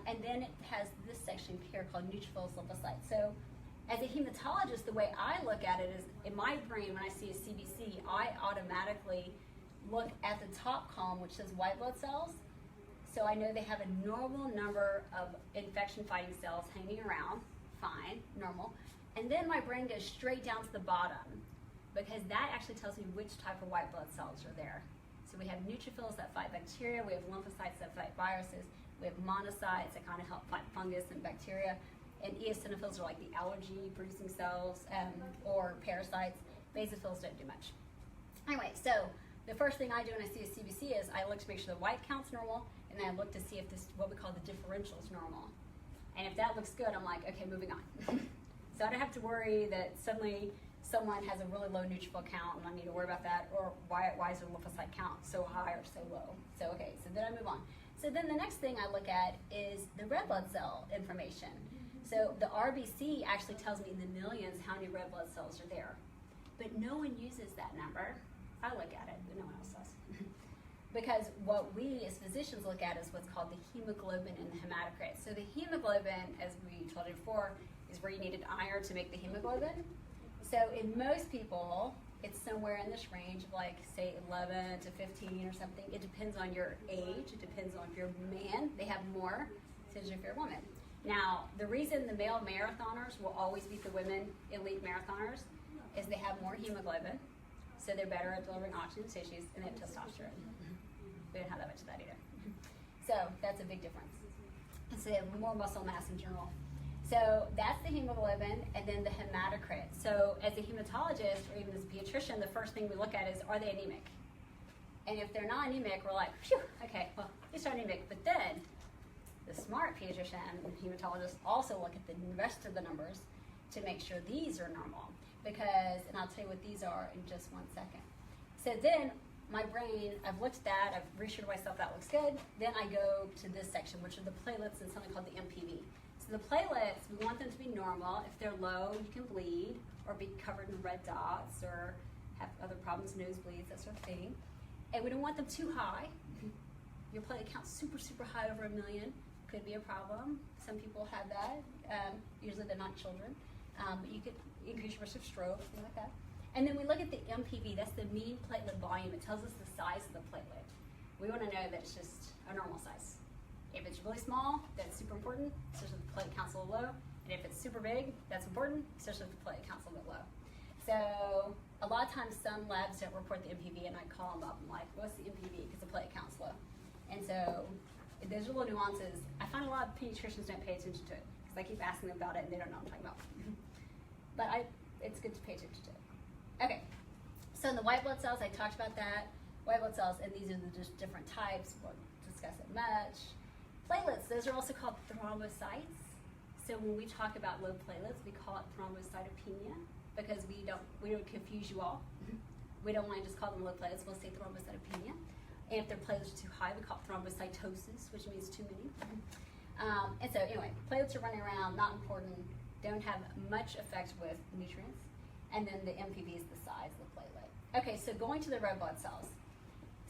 And then it has this section here called neutrophils, lymphocytes. So as a hematologist, the way I look at it is, in my brain, when I see a CBC, I automatically look at the top column, which says white blood cells. So I know they have a normal number of infection-fighting cells hanging around, fine, normal. And then my brain goes straight down to the bottom, because that actually tells me which type of white blood cells are there. So we have neutrophils that fight bacteria, we have lymphocytes that fight viruses, we have monocytes that kind of help fight fungus and bacteria, and eosinophils are like the allergy-producing cells or parasites. Basophils don't do much. Anyway, so the first thing I do when I see a CBC is I look to make sure the white count's normal, and then I look to see if this, what we call the differential, is normal. And if that looks good, I'm like, okay, moving on. So I don't have to worry that suddenly someone has a really low neutrophil count and I need to worry about that, or why is their lymphocyte count so high or so low? So okay, so then I move on. So then the next thing I look at is the red blood cell information. So the RBC actually tells me in the millions how many red blood cells are there. But no one uses that number. I look at it, but no one else does. Because what we as physicians look at is what's called the hemoglobin and the hematocrit. So the hemoglobin, as we told you before, is where you needed iron to make the hemoglobin. So in most people, it's somewhere in this range of like, say, 11 to 15 or something. It depends on your age. It depends on if you're a man, they have more, since if you're a woman. Now, the reason the male marathoners will always beat the women elite marathoners is they have more hemoglobin, so they're better at delivering oxygen to tissues, and they have testosterone. We don't have that much of that either. So that's a big difference. And so they have more muscle mass in general. So that's the hemoglobin, and then the hematocrit. So as a hematologist, or even as a pediatrician, the first thing we look at is, are they anemic? And if they're not anemic, we're like, phew, okay, well, these are anemic. But then the smart pediatrician and hematologist also look at the rest of the numbers to make sure these are normal. Because, and I'll tell you what these are in just 1 second. So then my brain, I've looked at that, I've reassured myself that looks good. Then I go to this section, which are the platelets and something called the MPV. So the platelets, we want them to be normal. If they're low, you can bleed or be covered in red dots or have other problems, nosebleeds, that sort of thing. And we don't want them too high. Your platelet count's super, super high, over 1 million. Could be a problem. Some people have that. Usually they're not children. You could increase your risk of stroke, things like that. And then we look at the MPV. That's the mean platelet volume. It tells us the size of the platelet. We want to know that it's just a normal size. If it's really small, that's super important, especially if the platelet count's a little low. And if it's super big, that's important, especially if the platelet count's a little bit low. So a lot of times some labs don't report the MPV, and I call them up. I'm like, what's the MPV? Because the platelet count's low. And so those are little nuances. I find a lot of pediatricians don't pay attention to it because I keep asking them about it and they don't know what I'm talking about. But it's good to pay attention to it. Okay, so in the white blood cells, I talked about that. White blood cells, and these are the just different types. We'll discuss it much. Platelets, those are also called thrombocytes. So when we talk about low platelets, we call it thrombocytopenia because we don't confuse you all. We don't want to just call them low platelets, we'll say thrombocytopenia. And if their platelets are too high, we call it thrombocytosis, which means too many. And so anyway, platelets are running around, not important, don't have much effect with nutrients. And then the MPV is the size of the platelet. Okay, so going to the red blood cells.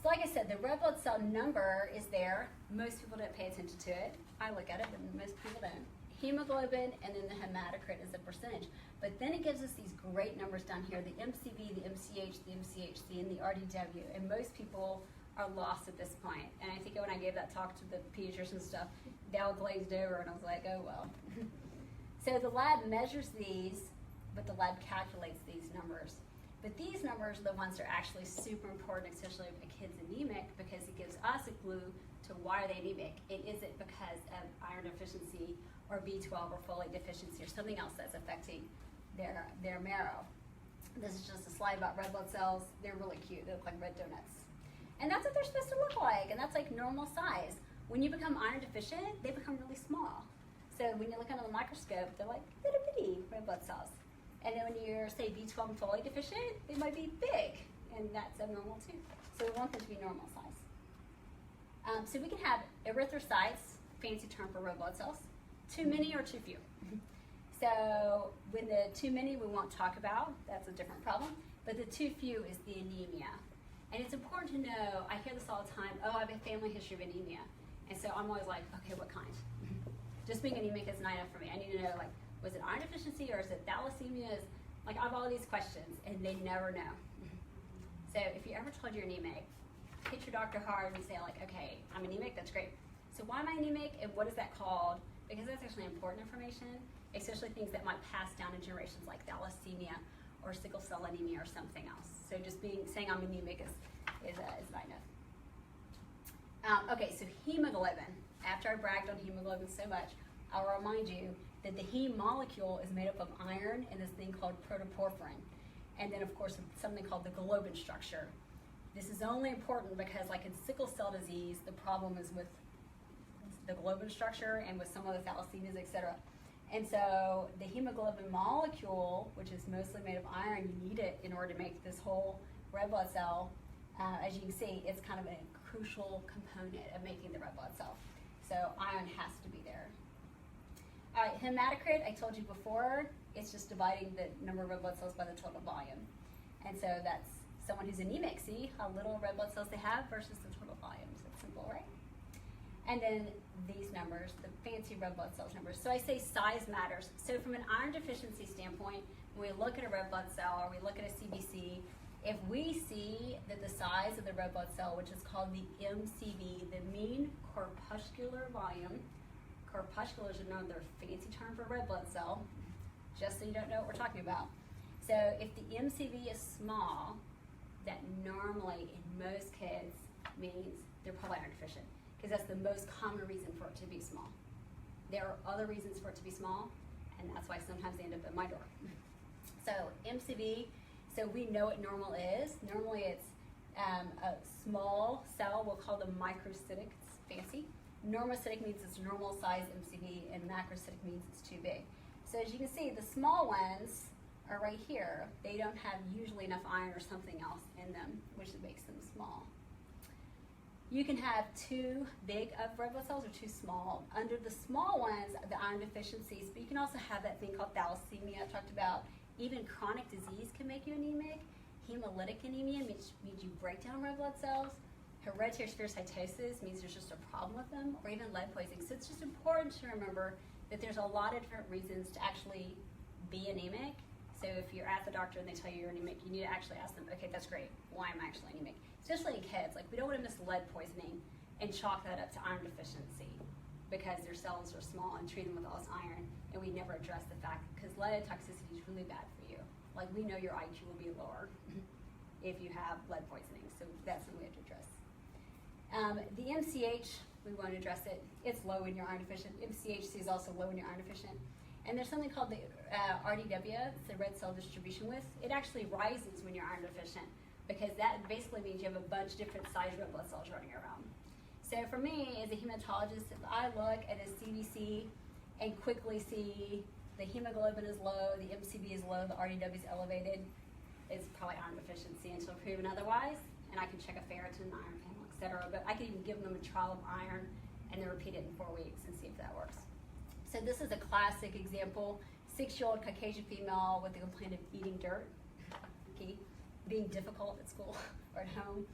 So like I said, the red blood cell number is there. Most people don't pay attention to it. I look at it, but most people don't. Hemoglobin, and then the hematocrit is a percentage. But then it gives us these great numbers down here, the MCV, the MCH, the MCHC, and the RDW. And most people are lost at this point. And I think when I gave that talk to the pediatrician stuff, they all glazed over, and I was like, oh, well. So the lab measures these, but the lab calculates these numbers. But these numbers are the ones that are actually super important, especially if a kid's anemic, because it gives us a clue to why are they anemic. It isn't because of iron deficiency or B12 or folate deficiency or something else that's affecting their marrow. This is just a slide about red blood cells. They're really cute. They look like red donuts. And that's what they're supposed to look like, and that's like normal size. When you become iron deficient, they become really small. So when you look under the microscope, they're like little bitty red blood cells. And then when you're, say, B12 and folate deficient, they might be big, and that's abnormal too. So we want them to be normal size. So we can have erythrocytes, fancy term for red blood cells, too many or too few. So when the too many we won't talk about, that's a different problem, but the too few is the anemia. And it's important to know, I hear this all the time, oh, I have a family history of anemia. And so I'm always like, okay, what kind? Just being anemic is not enough for me. I need to know, like, was it iron deficiency or is it thalassemia? Like, I have all these questions, and they never know. So if you're ever told you're anemic, hit your doctor hard and say, like, okay, I'm anemic, that's great. So why am I anemic, and what is that called? Because that's actually important information, especially things that might pass down in generations like thalassemia or sickle cell anemia or something else. So just saying I'm anemic is not enough. Okay, so hemoglobin. After I bragged on hemoglobin so much, I'll remind you that the heme molecule is made up of iron and this thing called protoporphyrin. And then, of course, something called the globin structure. This is only important because, like in sickle cell disease, the problem is with the globin structure and with some of the thalassemias, etc. And so the hemoglobin molecule, which is mostly made of iron, you need it in order to make this whole red blood cell. As you can see, it's kind of a crucial component of making the red blood cell. So iron has to be there. All right, hematocrit, I told you before, it's just dividing the number of red blood cells by the total volume. And so that's someone who's anemic. See how little red blood cells they have versus the total volume. So it's simple, right? And then these numbers, the fancy red blood cells numbers. So I say size matters. So from an iron deficiency standpoint, when we look at a red blood cell or we look at a CBC, if we see that the size of the red blood cell, which is called the MCV, the mean corpuscular volume, corpuscular is another fancy term for red blood cell, just so you don't know what we're talking about. So if the MCV is small, that normally in most kids means they're probably iron deficient, because that's the most common reason for it to be small. There are other reasons for it to be small, and that's why sometimes they end up at my door. So MCV, so we know what normal is. Normally it's a small cell, we'll call them microcytic, it's fancy. Normocytic means it's normal size MCV, and macrocytic means it's too big. So as you can see, the small ones are right here. They don't have usually enough iron or something else in them, which makes them small. You can have too big of red blood cells or too small. Under the small ones, the iron deficiencies, but you can also have that thing called thalassemia I talked about. Even chronic disease can make you anemic. Hemolytic anemia means you break down red blood cells. Hereditary spherocytosis means there's just a problem with them, or even lead poisoning. So it's just important to remember that there's a lot of different reasons to actually be anemic. So if you're at the doctor and they tell you you're anemic, you need to actually ask them, okay, that's great, why am I actually anemic? Especially in kids, like we don't want to miss lead poisoning and chalk that up to iron deficiency because their cells are small and treat them with all this iron, and we never address the fact, because lead toxicity is really bad for you. Like we know your IQ will be lower if you have lead poisoning, so that's something we have to address. The MCH, we want to address it. It's low when you're iron deficient. MCHC is also low when you're iron deficient. And there's something called the RDW, it's the red cell distribution width. It actually rises when you're iron deficient because that basically means you have a bunch of different size red blood cells running around. So for me, as a hematologist, if I look at a CBC and quickly see the hemoglobin is low, the MCV is low, the RDW is elevated, it's probably iron deficiency until proven otherwise. And I can check a ferritin, iron panel, etc. But I can even give them a trial of iron and then repeat it in 4 weeks and see if that works. So this is a classic example, 6-year-old Caucasian female with the complaint of eating dirt, okay, being difficult at school or at home.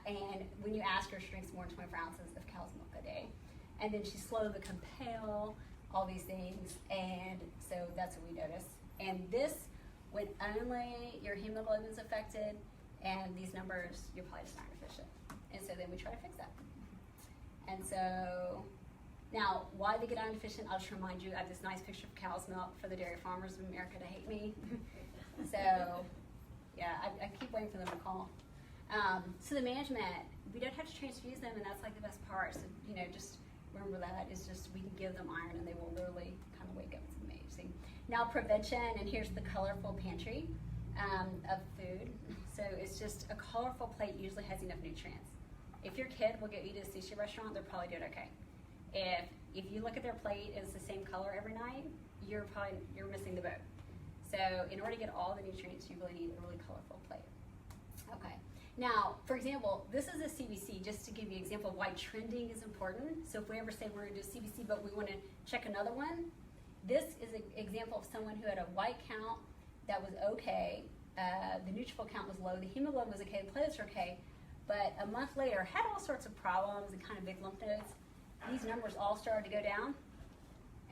And when you ask her, she drinks more than 24 ounces of cow's milk a day. And then she's slow to become pale, all these things, and so that's what we notice. And this, when only your hemoglobin is affected, and these numbers, you're probably just iron deficient. And so then we try to fix that. And so, now, why they get iron deficient, I'll just remind you, I have this nice picture of cow's milk for the dairy farmers of America to hate me. So, yeah, I keep waiting for them to call. So the management, we don't have to transfuse them, and that's like the best part. So, you know, just remember that, is just we can give them iron and they will literally kind of wake up. It's amazing. Now prevention, and here's the colorful pantry of food. So it's just a colorful plate usually has enough nutrients. If your kid will go eat at a sushi restaurant, they're probably doing okay. If you look at their plate and it's the same color every night, you're missing the boat. So in order to get all the nutrients, you really need a really colorful plate. Okay. Now, for example, this is a CBC, just to give you an example of why trending is important. So if we ever say we're going to do a CBC, but we want to check another one, this is an example of someone who had a white count that was okay. The neutrophil count was low. The hemoglobin was okay. The platelets were okay. But a month later, had all sorts of problems and kind of big lymph nodes. These numbers all started to go down.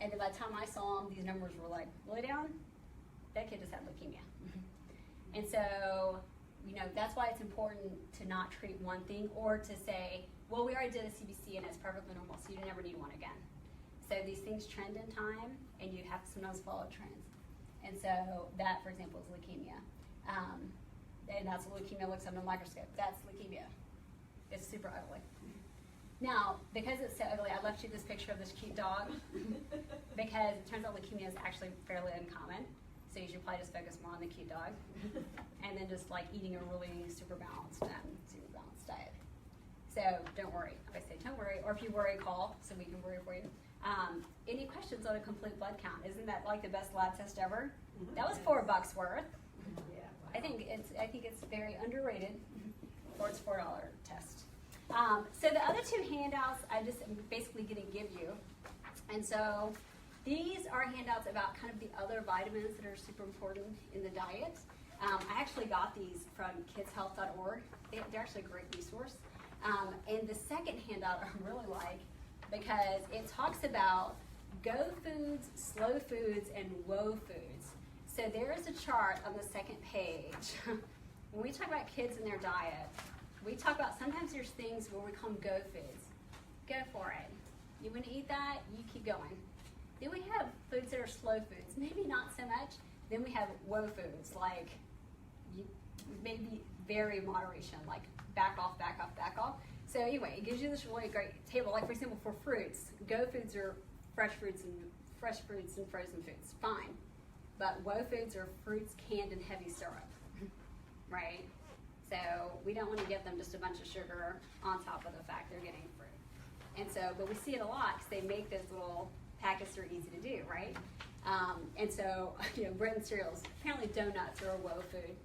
And then by the time I saw them, these numbers were like really down. That kid just had leukemia. And so, you know, that's why it's important to not treat one thing or to say, well, we already did a CBC and it's perfectly normal, so you never need one again. So these things trend in time, and you have to sometimes follow trends. And so that, for example, is leukemia. And that's what leukemia looks under a microscope. That's leukemia. It's super ugly. Now, because it's so ugly, I left you this picture of this cute dog because it turns out leukemia is actually fairly uncommon. So you should probably just focus more on the cute dog and then just like eating a really super balanced diet. So don't worry. If I say don't worry, or if you worry, call so we can worry for you. Any questions on a complete blood count? Isn't that like the best lab test ever? That was $4 worth. Yeah. I think it's very underrated for its $4 test. So the other two handouts I just am basically going to give you, and so these are handouts about kind of the other vitamins that are super important in the diet. I actually got these from kidshealth.org. They're actually a great resource. And the second handout I really like because it talks about go foods, slow foods, and woe foods. So there is a chart on the second page when we talk about kids and their diet, we talk about sometimes there's things where we call them go foods. Go for it. You want to eat that, you keep going. Then we have foods that are slow foods, maybe not so much. Then we have woe foods, like maybe very moderation, like back off, back off, back off. So anyway, it gives you this really great table. Like for example, for fruits, go foods are fresh fruits and frozen foods, fine. But woe foods are fruits canned in heavy syrup, right? So we don't want to give them just a bunch of sugar on top of the fact they're getting fruit. And so, but we see it a lot because they make those little packets that are easy to do, right? And so, bread and cereals. Apparently donuts are a woe food.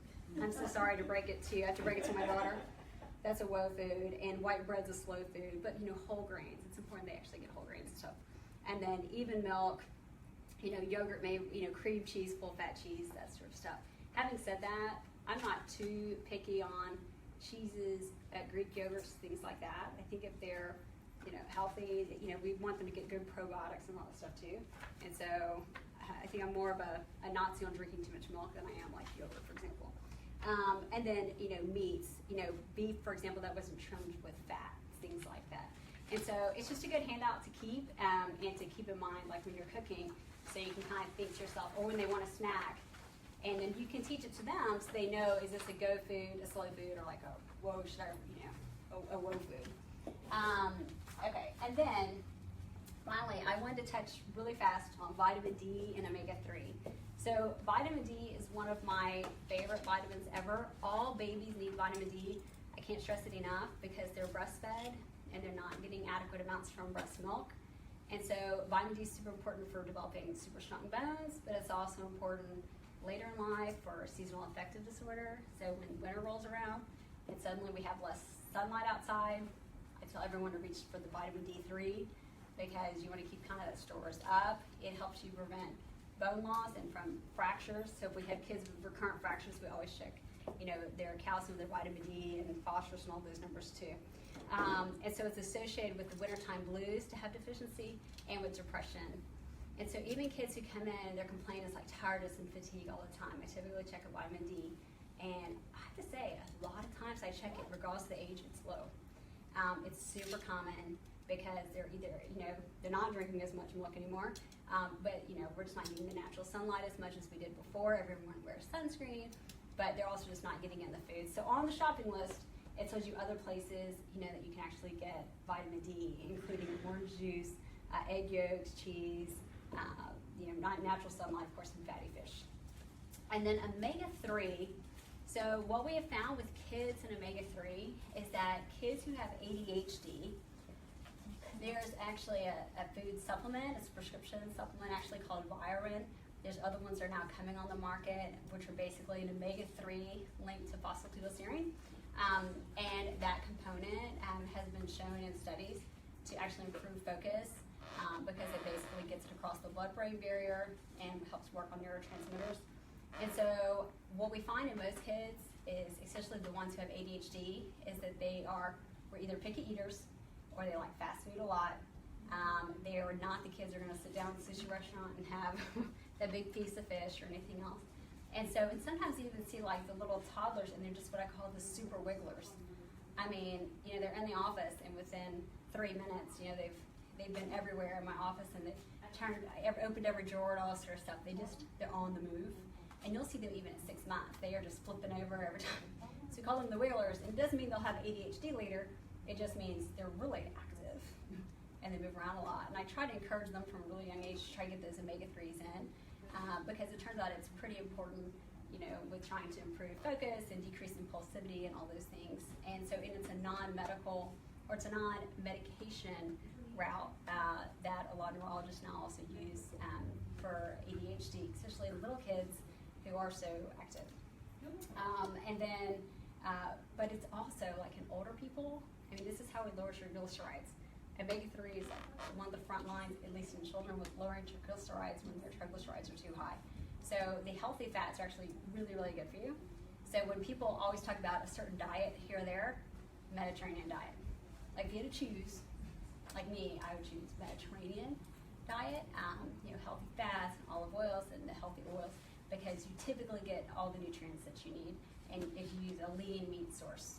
I'm so sorry to break it to you. I have to break it to my daughter. That's a woe food. And white bread's a slow food. But, whole grains. It's important they actually get whole grains and stuff. And then even milk, yogurt made, cream cheese, full fat cheese, that sort of stuff. Having said that, I'm not too picky on cheeses, Greek yogurts, things like that. I think if they're healthy, we want them to get good probiotics and all that stuff too. And so I think I'm more of a Nazi on drinking too much milk than I am like yogurt, for example. And then, meats, beef, for example, that wasn't trimmed with fat, things like that. And so it's just a good handout to keep and to keep in mind, like when you're cooking, so you can kind of think to yourself, or when they want a snack, and then you can teach it to them so they know, is this a go food, a slow food, or like a woe, a woe food. Okay, and then finally, I wanted to touch really fast on vitamin D and omega-3. So vitamin D is one of my favorite vitamins ever. All babies need vitamin D. I can't stress it enough because they're breastfed and they're not getting adequate amounts from breast milk. And so vitamin D is super important for developing super strong bones, but it's also important later in life for seasonal affective disorder. So when winter rolls around and suddenly we have less sunlight outside, I tell everyone to reach for the vitamin D3 because you want to keep kind of the stores up. It helps you prevent bone loss and from fractures. So if we have kids with recurrent fractures, we always check, their calcium, their vitamin D, and phosphorus, and all those numbers too. And so it's associated with the wintertime blues to have deficiency and with depression. And so even kids who come in and their complaint is like tiredness and fatigue all the time, I typically check a vitamin D. And I have to say, a lot of times I check it regardless of the age, it's low. It's super common because they're either, they're not drinking as much milk anymore, but we're just not getting the natural sunlight as much as we did before. Everyone wears sunscreen, but they're also just not getting in the food. So on the shopping list, it tells you other places, that you can actually get vitamin D, including orange juice, egg yolks, cheese, not natural sunlight, of course, and fatty fish. And then omega-3. So what we have found with kids and omega-3 is that kids who have ADHD, there's actually a food supplement, it's a prescription supplement actually called Viarin. There's other ones that are now coming on the market, which are basically an omega-3 linked to phosphatidylserine. And that component has been shown in studies to actually improve focus because it basically gets it across the blood-brain barrier and helps work on neurotransmitters. And so what we find in most kids is, especially the ones who have ADHD, is that we're either picky eaters or they like fast food a lot. They are not the kids who are going to sit down at a sushi restaurant and have that big piece of fish or anything else. And sometimes you even see like the little toddlers, and they're just what I call the super wigglers. I mean, they're in the office, and within 3 minutes, they've been everywhere in my office, and they've opened every drawer and all this sort of stuff. They're on the move. And you'll see them even at 6 months. They are just flipping over every time. So we call them the wigglers. And it doesn't mean they'll have ADHD later. It just means they're really active and they move around a lot. And I try to encourage them from a really young age to try to get those omega-3s in because it turns out it's pretty important, with trying to improve focus and decrease impulsivity and all those things. And so it's a non-medical or it's a non-medication route that a lot of neurologists now also use for ADHD, especially little kids who are so active. But it's also like in older people, this is how we lower triglycerides. Omega-3 is like one of the front lines, at least in children, with lowering triglycerides when their triglycerides are too high. So the healthy fats are actually really, really good for you. So when people always talk about a certain diet here or there, Mediterranean diet. Like if you had to choose, like me, I would choose Mediterranean diet, healthy fats and olive oils and the healthy oils, because you typically get all the nutrients that you need. and if you use a lean meat source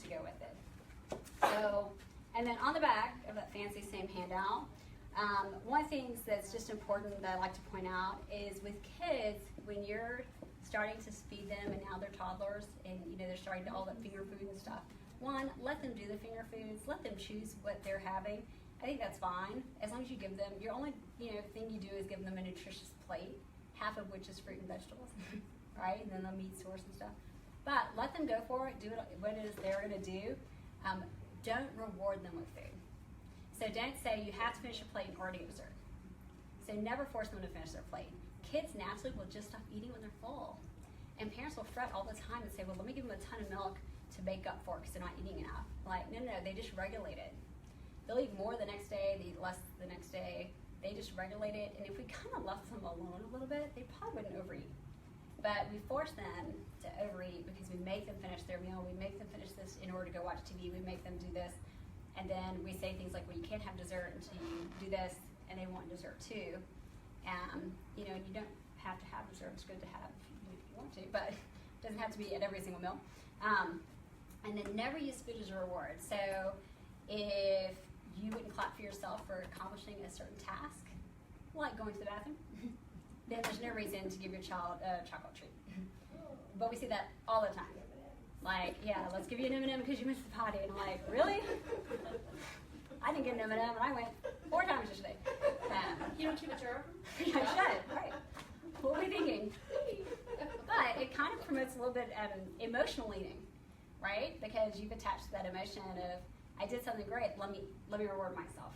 to go with it. So, and then on the back of that fancy same handout, one of the things that's just important that I like to point out is with kids, when you're starting to feed them and now they're toddlers and they're starting to all that finger food and stuff, one, let them do the finger foods, let them choose what they're having. I think that's fine, as long as you give them, your only thing you do is give them a nutritious plate, half of which is fruit and vegetables, right? And then the meat source and stuff. But let them go for it, do what it is they're gonna do. Don't reward them with food. So don't say you have to finish your plate in order to get dessert. So never force them to finish their plate. Kids naturally will just stop eating when they're full. And parents will fret all the time and say, well, let me give them a ton of milk to make up for it because they're not eating enough. Like, no, they just regulate it. They'll eat more the next day, they eat less the next day. They just regulate it. And if we kind of left them alone a little bit, they probably wouldn't overeat. But we force them to overeat because we make them finish their meal. We make them finish this in order to go watch TV. We make them do this. And then we say things like, well, you can't have dessert until you do this, and they want dessert too. And you don't have to have dessert. It's good to have if you want to, but it doesn't have to be at every single meal. And then never use food as a reward. So if you wouldn't clap for yourself for accomplishing a certain task, like going to the bathroom, then there's no reason to give your child a chocolate treat. But we see that all the time. Like, yeah, let's give you an M&M because you missed the potty. And I'm like, really? I didn't get an M&M, and I went 4 times yesterday. You don't keep a jar? I should, right. What were we thinking? But it kind of promotes a little bit of emotional eating, right? Because you've attached to that emotion of, I did something great, let me reward myself.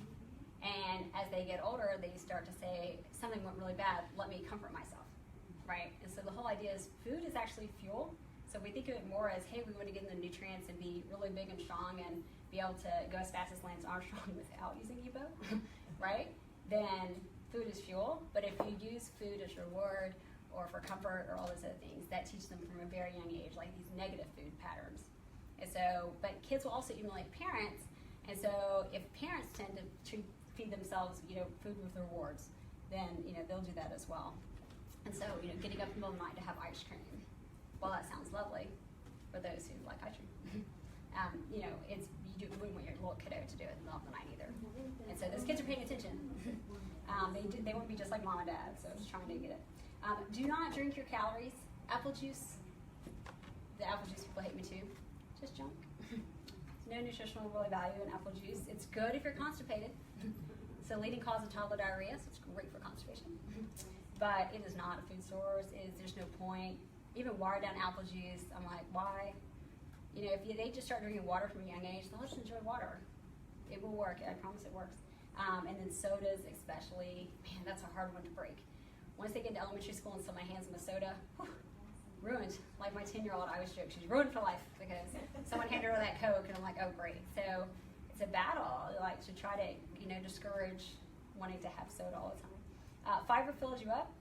And as they get older, they start to say, something went really bad, let me comfort myself, right? And so the whole idea is food is actually fuel. So we think of it more as, hey, we want to get them the nutrients and be really big and strong and be able to go as fast as Lance Armstrong without using EPO, right? Then food is fuel. But if you use food as reward or for comfort or all those other things, that teaches them from a very young age, like these negative food patterns. And so, but kids will also emulate parents. And so if parents tend to feed themselves, food with rewards, then, they'll do that as well. And so, getting up in the middle of the night to have ice cream. Well, that sounds lovely for those who like ice cream. You wouldn't want your little kiddo to do it in the middle of the night either. And so those kids are paying attention. They won't be just like mom and dad, so just trying to get it. Do not drink your calories. Apple juice. The apple juice people hate me too. Just junk. No nutritional really value in apple juice. It's good if you're constipated. So leading cause of toddler diarrhea, so it's great for constipation. But it is not a food source. There's no point. Even watered down apple juice, I'm like, why? If they just start drinking water from a young age, they'll just enjoy water. It will work, I promise it works. And then sodas especially, man, that's a hard one to break. Once they get into elementary school and still my hands in the soda, ruined. Like my 10-year-old, I always joke, she's ruined for life because someone handed her that Coke and I'm like, oh great. So it's a battle, like to try to, discourage wanting to have soda all the time. Fiber fills you up.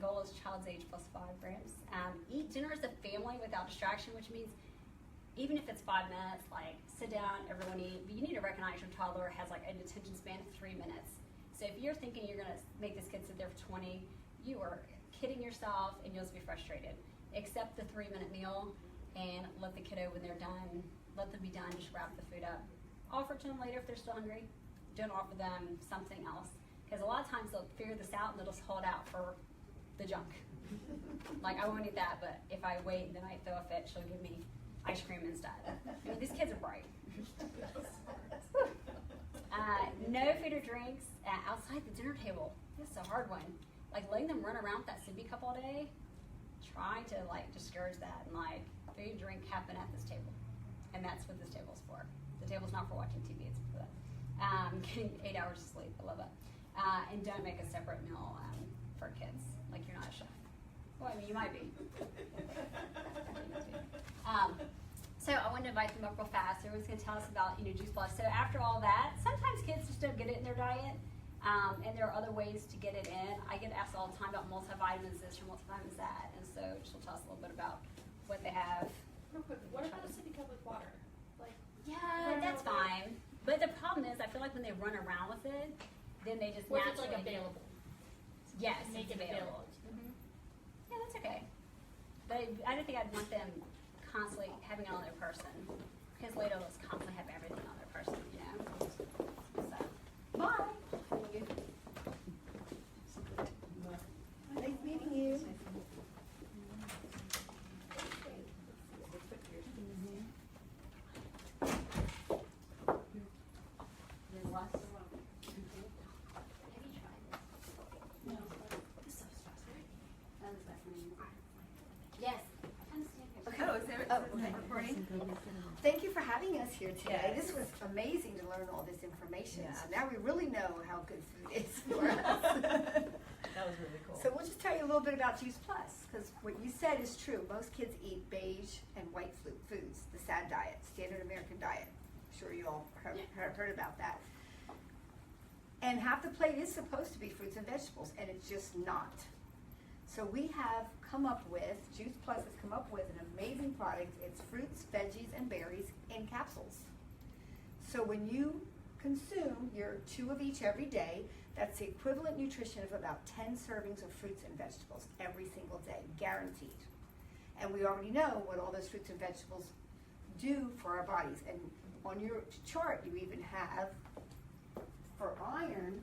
Goal is child's age plus 5 grams. Eat dinner as a family without distraction, which means even if it's 5 minutes, like sit down, everyone eat. But you need to recognize your toddler has like an attention span of 3 minutes. So if you're thinking you're going to make this kid sit there for 20, you are kidding yourself and you'll just be frustrated. Accept the 3-minute meal and let the kiddo, when they're done, let them be done, just wrap the food up. Offer it to them later if they're still hungry. Don't offer them something else. Because a lot of times they'll figure this out and they'll just hold out for the junk. Like, I won't eat that, but if I wait and then I throw a fit, she'll give me ice cream instead. These kids are bright. No food or drinks outside the dinner table. This is a hard one. Like, letting them run around with that sippy cup all day, trying to, discourage that. And, food and drink happen at this table. And that's what this table's for. The table's not for watching TV, it's for that. Getting 8 hours of sleep. I love it. And don't make a separate meal for kids. Like, you're not a chef. Well, you might be. So I wanted to invite them up real fast. Everyone's going to tell us about, Juice Plus. So after all that, sometimes kids just don't get it in their diet. And there are other ways to get it in. I get asked all the time about multivitamins this or multivitamins that. And so she'll tell us a little bit about what they have. Real quick, what about a sippy cup with water? Yeah, that's fine. But the problem is, I feel like when they run around with it, then they just what if naturally it's available? Yes, make it's it available. Yeah, that's okay. But I don't think I'd want them constantly having it on their person. Because Lato is constantly having everything on their person, you know. So, bye. Nice meeting you. Have you tried this? No, this stuff's fast, right? That was that one. Yes. Oh, is there okay. recording? Thank you for having us here today. Yes. This was amazing to learn all this information. Yeah. So now we really know how good food is for us. That was really cool. So we'll just tell you a little bit about Juice Plus, because what you said is true. Most kids eat beige and white foods, the SAD diet, standard American diet. I'm sure you all have heard about that. And half the plate is supposed to be fruits and vegetables, and it's just not. So we have come up with, Juice Plus has come up with an amazing product. It's fruits, veggies, and berries in capsules. So when you consume your 2 of each every day, that's the equivalent nutrition of about 10 servings of fruits and vegetables every single day, guaranteed. And we already know what all those fruits and vegetables do for our bodies. And on your chart, you even have, for iron,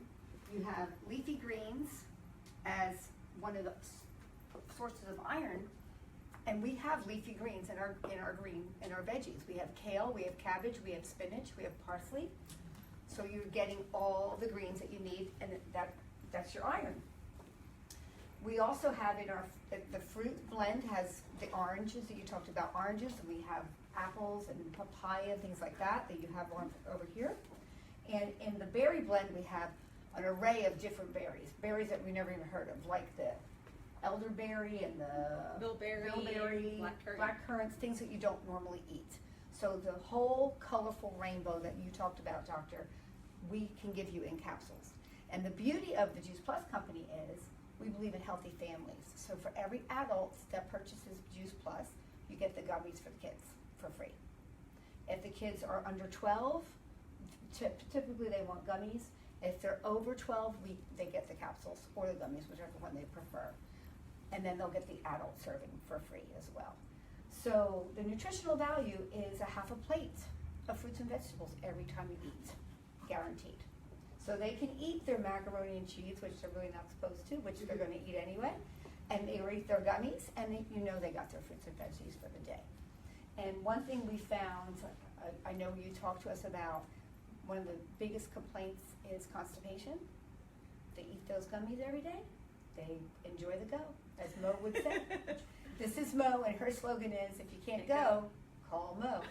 you have leafy greens as one of the sources of iron, and we have leafy greens in our veggies. We have kale, we have cabbage, we have spinach, we have parsley. So you're getting all the greens that you need, and that's your iron. We also have in our the fruit blend has the oranges that you talked about, oranges, and we have apples and papaya and things like that you have on over here. And in the berry blend, we have an array of different berries that we never even heard of, like the elderberry and the bilberry, black currants, things that you don't normally eat. So the whole colorful rainbow that you talked about, Doctor, we can give you in capsules. And the beauty of the Juice Plus company is we believe in healthy families. So for every adult that purchases Juice Plus, you get the gummies for the kids for free. If the kids are under 12, typically they want gummies. If they're over 12, they get the capsules or the gummies, whichever one they prefer. And then they'll get the adult serving for free as well. So the nutritional value is a half a plate of fruits and vegetables every time you eat, guaranteed. So they can eat their macaroni and cheese, which they're really not supposed to, which they're going to eat anyway, and they eat their gummies, and you know they got their fruits and veggies for the day. And one thing we found, I know you talked to us about, one of the biggest complaints is constipation. They eat those gummies every day. They enjoy the go, as Mo would say. This is Mo, and her slogan is, if you can't go, call Mo.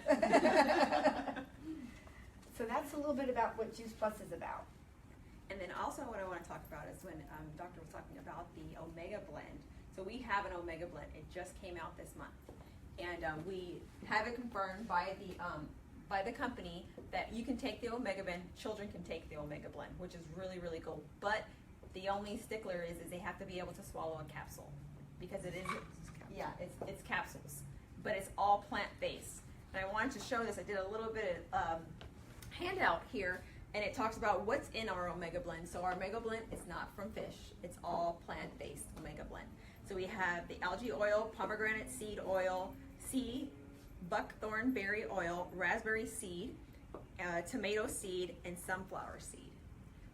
So that's a little bit about what Juice Plus is about. And then also what I want to talk about is when Doctor was talking about the Omega Blend. So we have an Omega Blend. It just came out this month. And we have it confirmed by the company that you can take the Omega Blend, children can take the Omega Blend, which is really, really cool. But the only stickler is they have to be able to swallow a capsule, because it is, yeah, it's capsules, but it's all plant-based. And I wanted to show this. I did a little bit of handout here, and it talks about what's in our Omega Blend. So our Omega Blend is not from fish. It's all plant-based Omega Blend. So we have the algae oil, pomegranate seed oil, buckthorn berry oil, raspberry seed, tomato seed, and sunflower seed.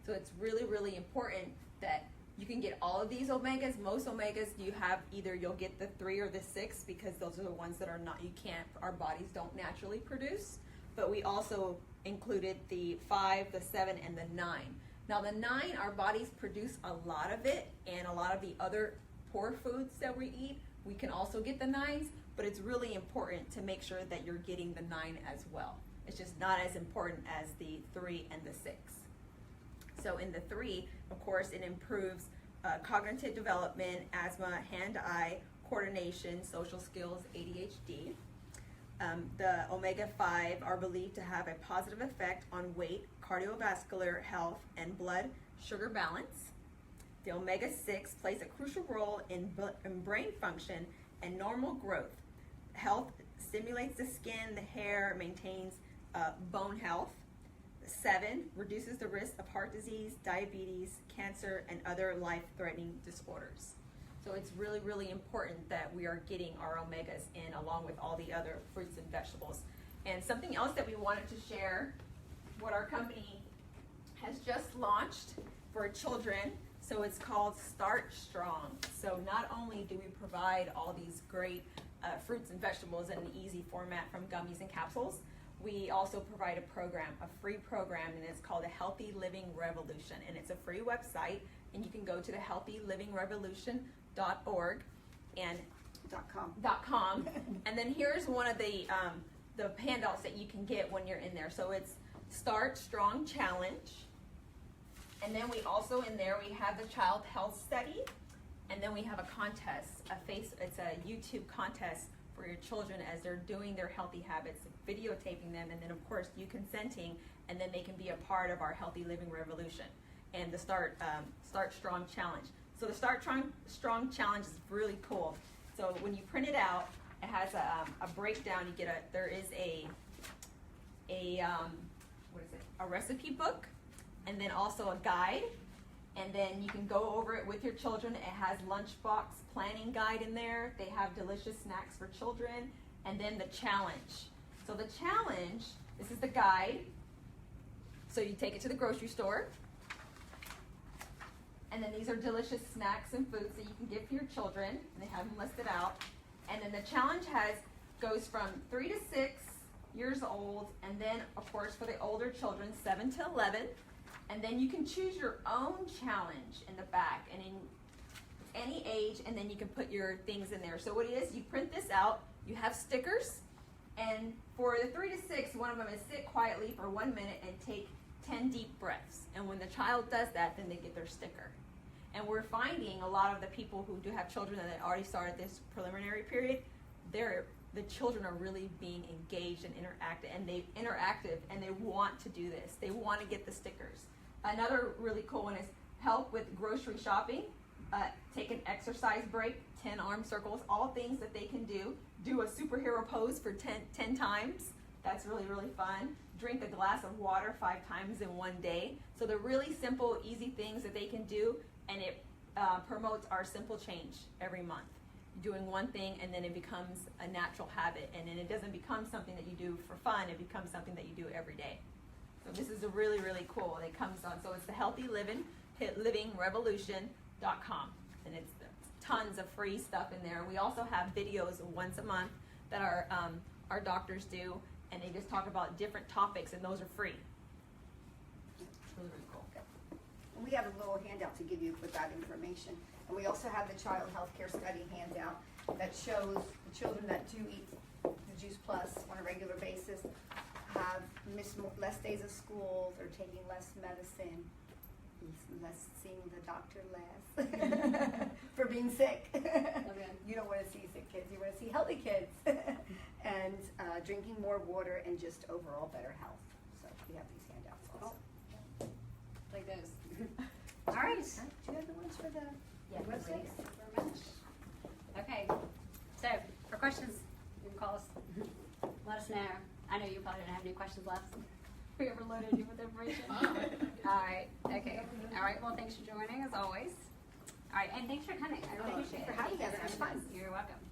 So it's really, really important that you can get all of these omegas. Most omegas you have either you'll get the 3 or the 6, because those are the ones that our bodies don't naturally produce. But we also included the 5, the 7, and the 9. Now the 9, our bodies produce a lot of it, and a lot of the other poor foods that we eat, we can also get the 9s, but it's really important to make sure that you're getting the 9 as well. It's just not as important as the 3 and the 6. So in the 3, of course, it improves cognitive development, asthma, hand-eye coordination, social skills, ADHD. The omega-5 are believed to have a positive effect on weight, cardiovascular health, and blood sugar balance. The omega-6 plays a crucial role in brain function and normal growth. Health stimulates the skin, the hair, maintains bone health. 7 reduces the risk of heart disease, diabetes, cancer, and other life-threatening disorders. So it's really, really important that we are getting our omegas in along with all the other fruits and vegetables. And something else that we wanted to share, what our company has just launched for children. So it's called Start Strong. So not only do we provide all these great fruits and vegetables in an easy format from gummies and capsules, we also provide a program, a free program, and it's called the Healthy Living Revolution. And it's a free website, and you can go to the healthylivingrevolution.org and .com. And then here's one of the handouts that you can get when you're in there. So it's Start Strong Challenge. And then we also in there, we have the Child Health Study. And then we have a contest, it's a YouTube contest for your children as they're doing their healthy habits, videotaping them, and then of course you consenting, and then they can be a part of our Healthy Living Revolution and the Start Strong Challenge. So the Start Strong Challenge is really cool. So when you print it out, it has a breakdown. You get there is a recipe book, and then also a guide, and then you can go over it with your children. It has lunchbox planning guide in there. They have delicious snacks for children, and then the challenge. So the challenge, this is the guide. So you take it to the grocery store, and then these are delicious snacks and foods that you can give to your children, and they have them listed out. And then the challenge goes from 3 to 6 years old, and then of course for the older children, 7 to 11. And then you can choose your own challenge in the back, and in any age, and then you can put your things in there. So what it is, you print this out, you have stickers, and for the 3 to 6, one of them is sit quietly for 1 minute and take 10 deep breaths. And when the child does that, then they get their sticker. And we're finding a lot of the people who do have children that already started this preliminary period, the children are really being engaged and interactive, and they want to do this. They want to get the stickers. Another really cool one is help with grocery shopping, take an exercise break, 10 arm circles, all things that they can do. Do a superhero pose for 10 times. That's really, really fun. Drink a glass of water 5 times in 1 day. So they're really simple, easy things that they can do, and it promotes our simple change every month. Doing one thing, and then it becomes a natural habit, and then it doesn't become something that you do for fun, it becomes something that you do every day. So this is a really, really cool. It comes on, so it's the healthylivingrevolution.com, and it's tons of free stuff in there. We also have videos once a month that our doctors do, and they just talk about different topics, and those are free. It's really, really cool. And we have a little handout to give you with that information. And we also have the Child Healthcare Study handout that shows the children that do eat the Juice Plus on a regular basis have missed less days of school, they're taking less medicine, seeing the doctor less for being sick. Okay. You don't want to see sick kids, you want to see healthy kids. And drinking more water and just overall better health. So we have these handouts also. Like those. All right. Do you have the ones for the website? Thanks very much. Okay, so for questions, you can call us. Let us know. I know you probably don't have any questions left. We overloaded you with information. All right. Okay. All right. Well, thanks for joining as always. All right, and thanks for coming. I really appreciate it. for having us. It was fun. You're welcome.